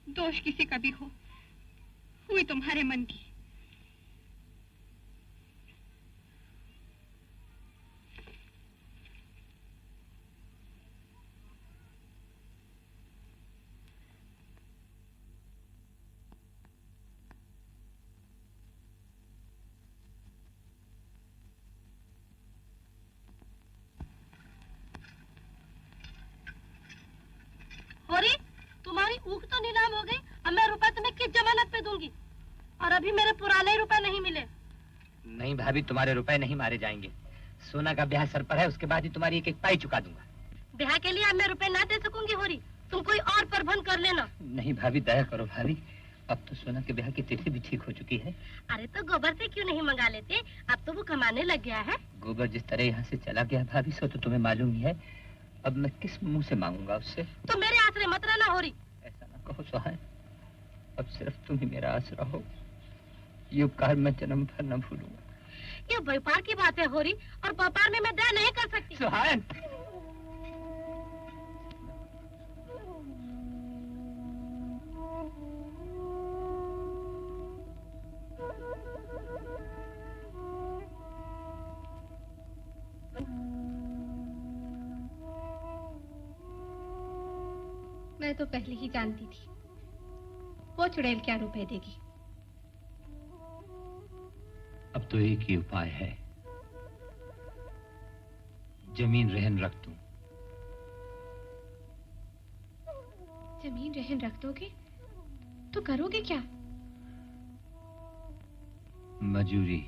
दोष किसी का भी हो, हुई तुम्हारे मन की। होरी, तुम्हारी ऊख तो नीलाम हो गई। अब मैं रुपए तुम्हें किस जमानत पे दूंगी? और अभी मेरे पुराने रुपए नहीं मिले। नहीं भाभी, तुम्हारे रुपए नहीं मारे जाएंगे। सोना का ब्याह सर पर है, उसके बाद ही तुम्हारी एक एक पाई चुका दूंगा। ब्याह के लिए अब मैं रुपए ना दे सकूंगी होरी, तुम कोई और प्रबंध कर लेना। नहीं भाभी, दया करो भाभी, अब तो सोना के ब्याह की तिथि भी ठीक हो चुकी है। अरे तो गोबर से क्यों नहीं मंगा लेते? अब तो वो कमाने लग गया है। गोबर जिस तरह यहाँ से चला गया भाभी, सो तो तुम्हें मालूम ही है। अब मैं किस मुंह से मांगूंगा उससे? तो मेरे आसरे मत रहना होरी। ऐसा ना कहो सुहान, अब सिर्फ तुम ही मेरा आसरा हो। ये उपकार मैं जन्म भर न भूलूंगा। ये व्यापार की बात है होरी, और व्यापार में मैं दया नहीं कर सकती। सुहान, मैं तो पहले ही जानती थी वो चुड़ैल क्या रुपए देगी। अब तो एक ही उपाय है, जमीन रहन रख दूं। जमीन रहन रख दोगे तो करोगे क्या? मजूरी।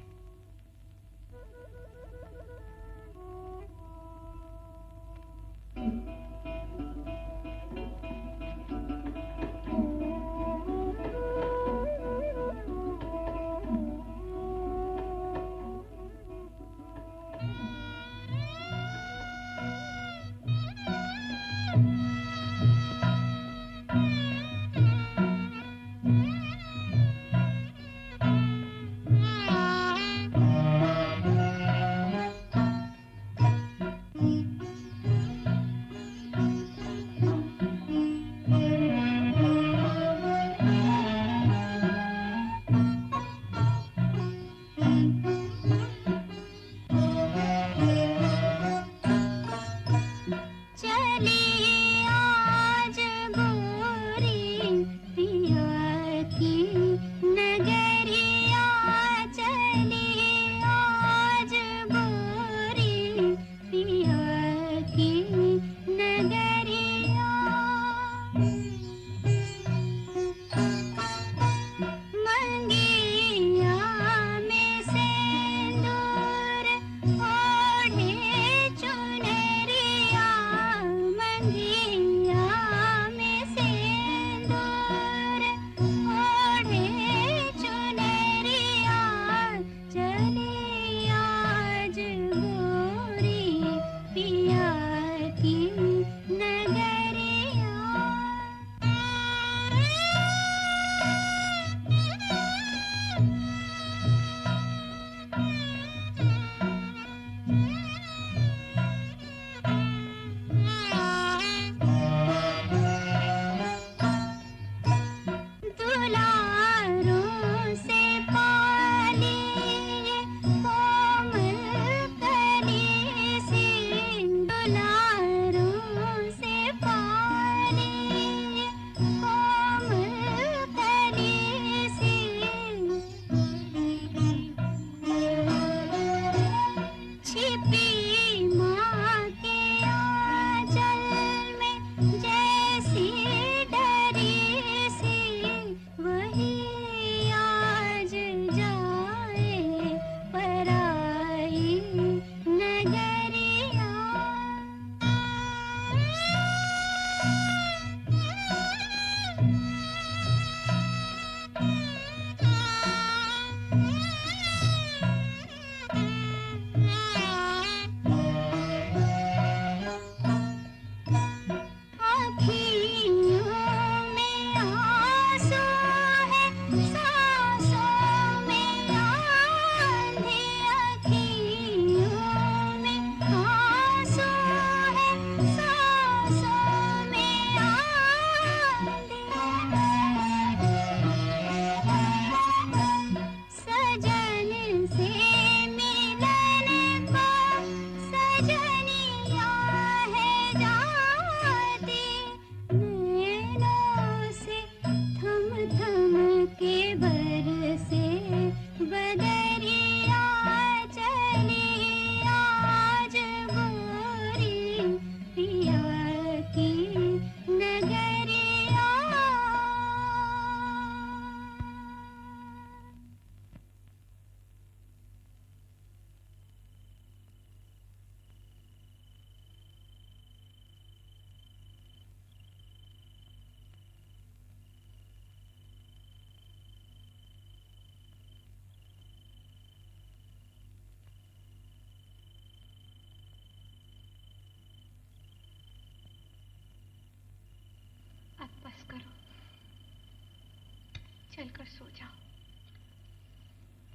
चलकर सो जाओ,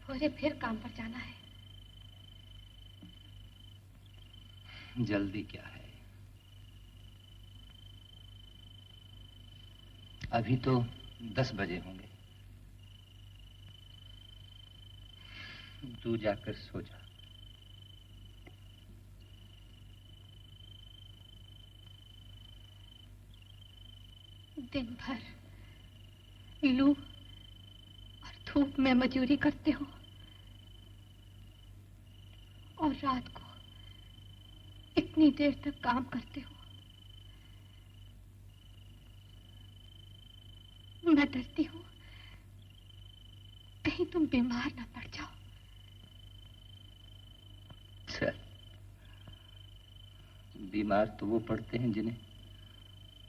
भोरे फिर काम पर जाना है। जल्दी क्या है, अभी तो 10 बजे होंगे। तू जाकर सो जा। दिन भर लू और धूप में मजूरी करते हो और रात को इतनी देर तक काम करते हो। मैं डरती हूँ कहीं तुम बीमार ना पड़ जाओ। चल, बीमार तो वो पड़ते हैं जिन्हें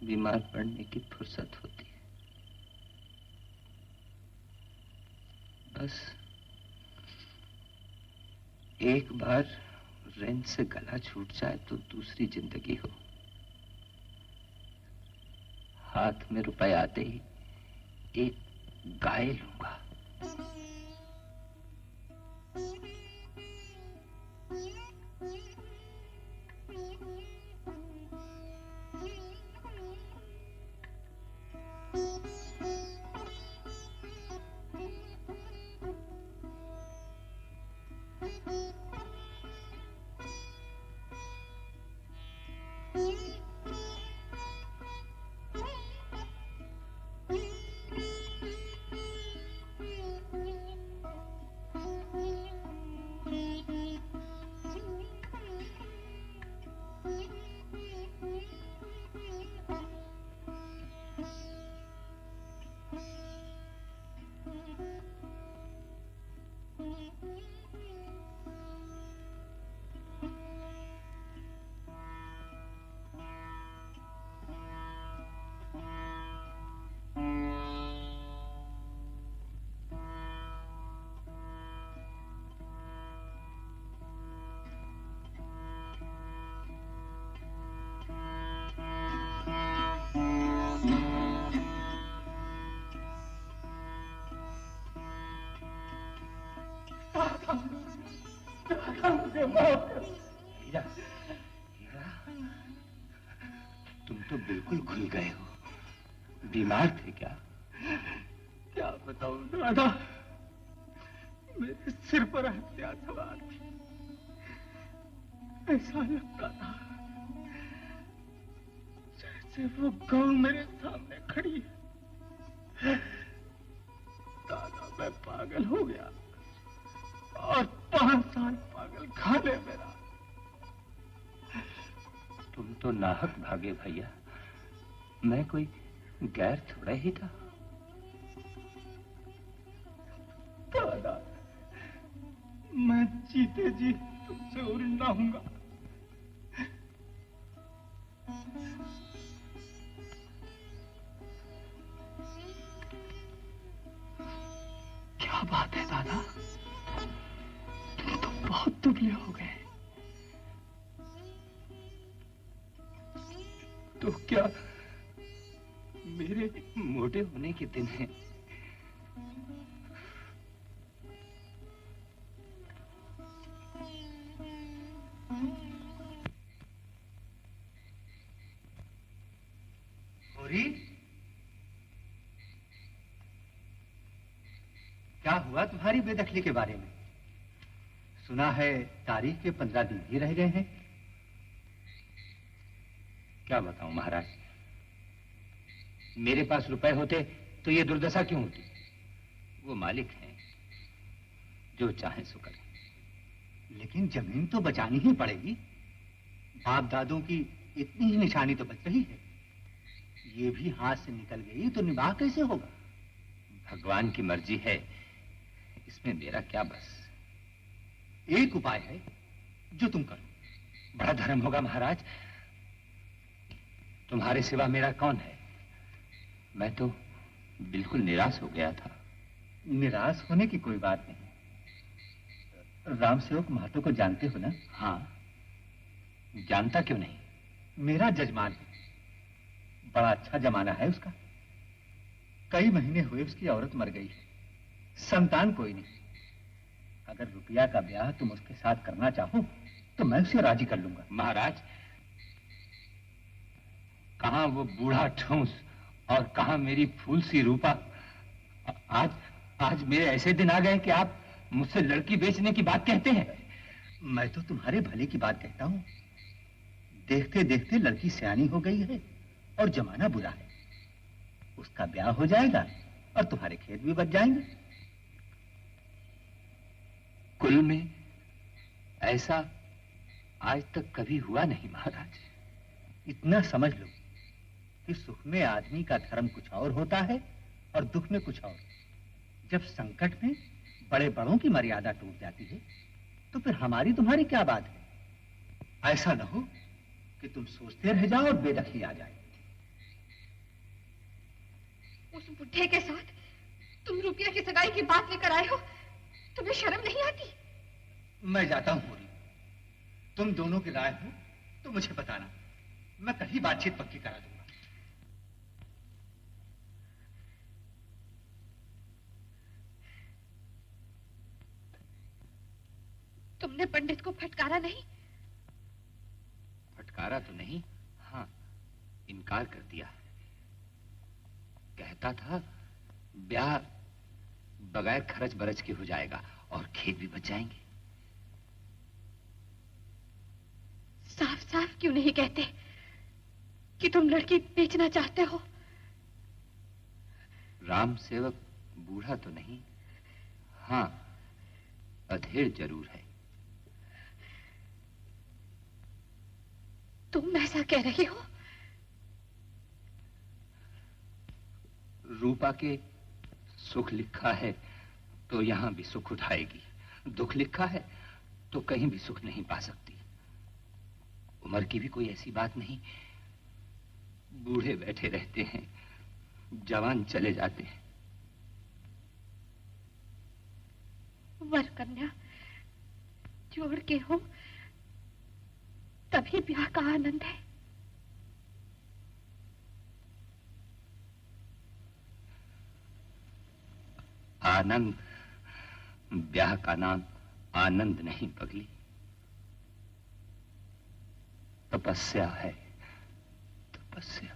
बीमार पड़ने की फुर्सत होती है। बस एक बार रेंज से गला छूट जाए तो दूसरी जिंदगी हो। हाथ में रुपए आते ही एक गाय लूंगा। हीरा, हीरा, तुम तो बिल्कुल खुल गए हो। बीमार थे क्या? क्या बताऊं दादा, मेरे सिर पर हत्या सवार थी। ऐसा लगता था जैसे वो गौ मेरे सामने खड़ी है। दादा, मैं पागल हो गया और 5 साल पागल खाने मेरा। तुम तो नाहक भागे भैया, मैं कोई गैर थोड़ा ही था। दादा, मैं जीते जी तुमसे उड़ लाऊंगा। क्या बात है दादा, तुम तो बहुत दुबले हो गए। तो क्या मेरे मोटे होने के दिन हैं? गौरी, क्या हुआ तुम्हारी बेदखली के बारे में? सुना है तारीख के 15 दिन ही रह गए हैं। क्या बताऊं महाराज, मेरे पास रुपए होते तो ये दुर्दशा क्यों होती? वो मालिक हैं, जो चाहे सो करें। लेकिन जमीन तो बचानी ही पड़ेगी। बाप दादों की इतनी ही निशानी तो बच रही है। ये भी हाथ से निकल गई तो निवाह कैसे होगा? भगवान की मर्जी है, इसमें मेरा क्या बस। एक उपाय है जो तुम करो। बड़ा धर्म होगा महाराज, तुम्हारे सिवा मेरा कौन है? मैं तो बिल्कुल निराश हो गया था। निराश होने की कोई बात नहीं। राम सेवक महतो को जानते हो ना? हाँ, जानता क्यों नहीं? मेरा जजमान है, बड़ा अच्छा जमाना है उसका। कई महीने हुए उसकी औरत मर गई है, संतान कोई नहीं। अगर रुपया का ब्याह तुम उसके साथ करना चाहो तो मैं उसे राजी कर लूंगा। महाराज, कहां वो बूढ़ा ठूंस और कहां मेरी फूल सी रूपा। आज मेरे ऐसे दिन आ गए कि आप मुझसे लड़की बेचने की बात कहते हैं। मैं तो तुम्हारे भले की बात कहता हूं। देखते देखते लड़की सयानी हो गई है और जमाना बुरा है। उसका ब्याह हो जाएगा और तुम्हारे खेत भी बच जाएंगे। कुल में ऐसा आज तक कभी हुआ नहीं महाराज। इतना समझ लो कि सुख में आदमी का धर्म कुछ और होता है और दुख में कुछ और। जब संकट में बड़े बड़ों की मर्यादा टूट जाती है तो फिर हमारी तुम्हारी क्या बात है। ऐसा न हो कि तुम सोचते रह जाओ और बेदखली आ जाए। उस बुढ़े के साथ तुम रुपया की सगाई की बात लेकर आए हो, तुम्हें शर्म नहीं आती? मैं जाता हूं पूरी। तुम दोनों की राय हो तो मुझे बताना, मैं कहीं बातचीत पक्की करा दूंगा। तुमने पंडित को फटकारा नहीं? फटकारा तो नहीं, हाँ इनकार कर दिया। कहता था ब्याह बगैर खर्च बरच के हो जाएगा और खेत भी बच जाएंगे। साफ साफ क्यों नहीं कहते कि तुम लड़की बेचना चाहते हो? राम सेवक बूढ़ा तो नहीं, हाँ अधेड़ जरूर है। तुम ऐसा कह रही हो? रूपा के सुख लिखा है तो यहां भी सुख उठाएगी, दुख लिखा है तो कहीं भी सुख नहीं पा सकती। उम्र की भी कोई ऐसी बात नहीं, बूढ़े बैठे रहते हैं, जवान चले जाते हैं। वर कन्या जोड़ के हो तभी ब्याह का आनंद है। आनंद, ब्याह का नाम आनंद नहीं पगली, तपस्या है, तपस्या।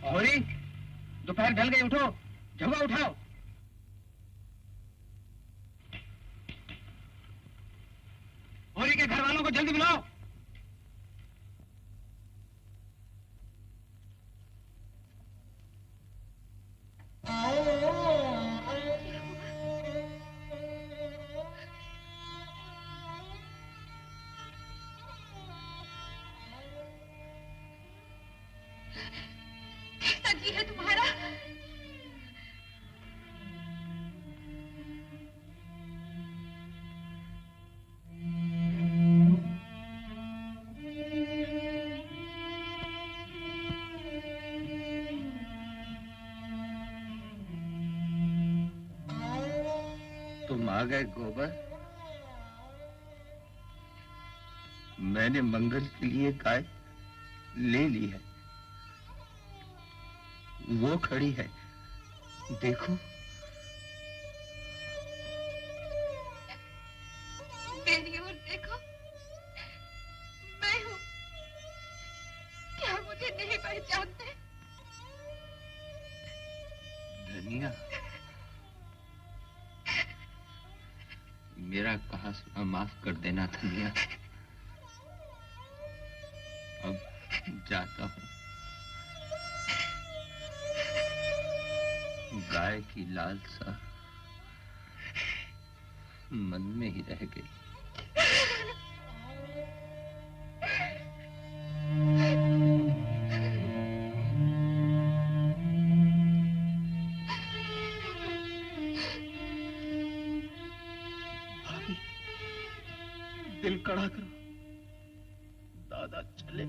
होरी, दोपहर ढल गई, उठो, झोंका उठाओ। होरी के घर वालों को जल्दी बुलाओ। कैसा जी है तुम्हारा? तुम आ गए गोबर। मैंने मंगल के लिए गाय ले ली है, वो खड़ी है, देखो। मेरी ओर देखो, मैं हूँ। क्या मुझे नहीं पहचानते? धनिया, मेरा कहा सुना माफ कर देना धनिया। अब जाता हूँ। गाय की लालसा मन में ही रह गई। भाभी, दिल कड़ा करो, दादा चले।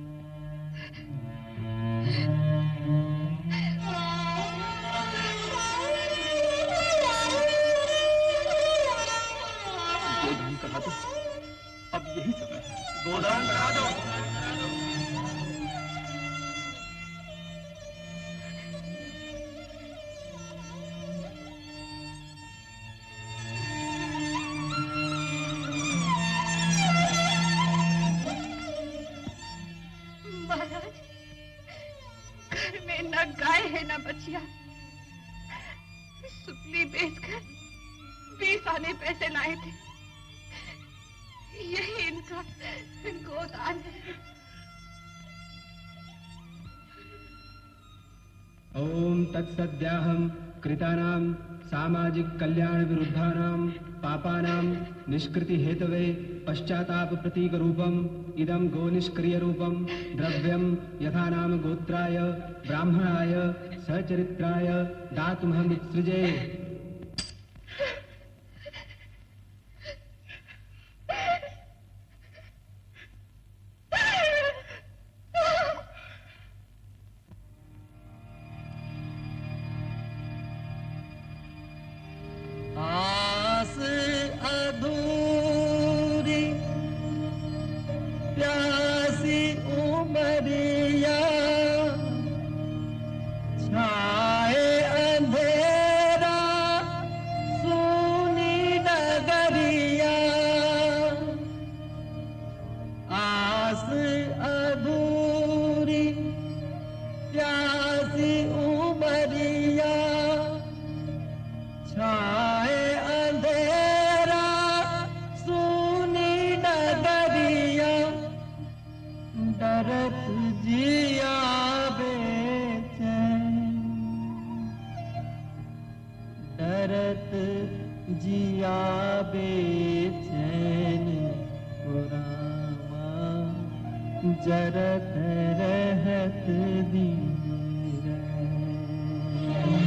गोदान करा दो, अब यही समय है। गोदान करा दो। महाराज, घर में न गाय है न बछिया। सुतली बेचकर 20 आने पैसे लाए थे। यही इनका गोदान है। ओम तत्सद्याहं कृतानां सामाजिक कल्याण विरुद्धानां पापानां निष्कृति हेतवे पश्चाताप प्रतीक रूपम इदं गो निष्क्रिय रूपम द्रव्यम यथा नाम गोत्राय ब्राह्मणाय सचरित्राय दातुमहं उत्सृजे। आस अधूरी प्यासी उमरिया छाए अंधेरा सुनी नगरिया। आस अधूरी प्यासी उमरिया छाए अंधेरा सुनी नगरिया। डरत जिया बेचैन, डरत जिया बेचैन पुरामा जरत रहत दी रैन।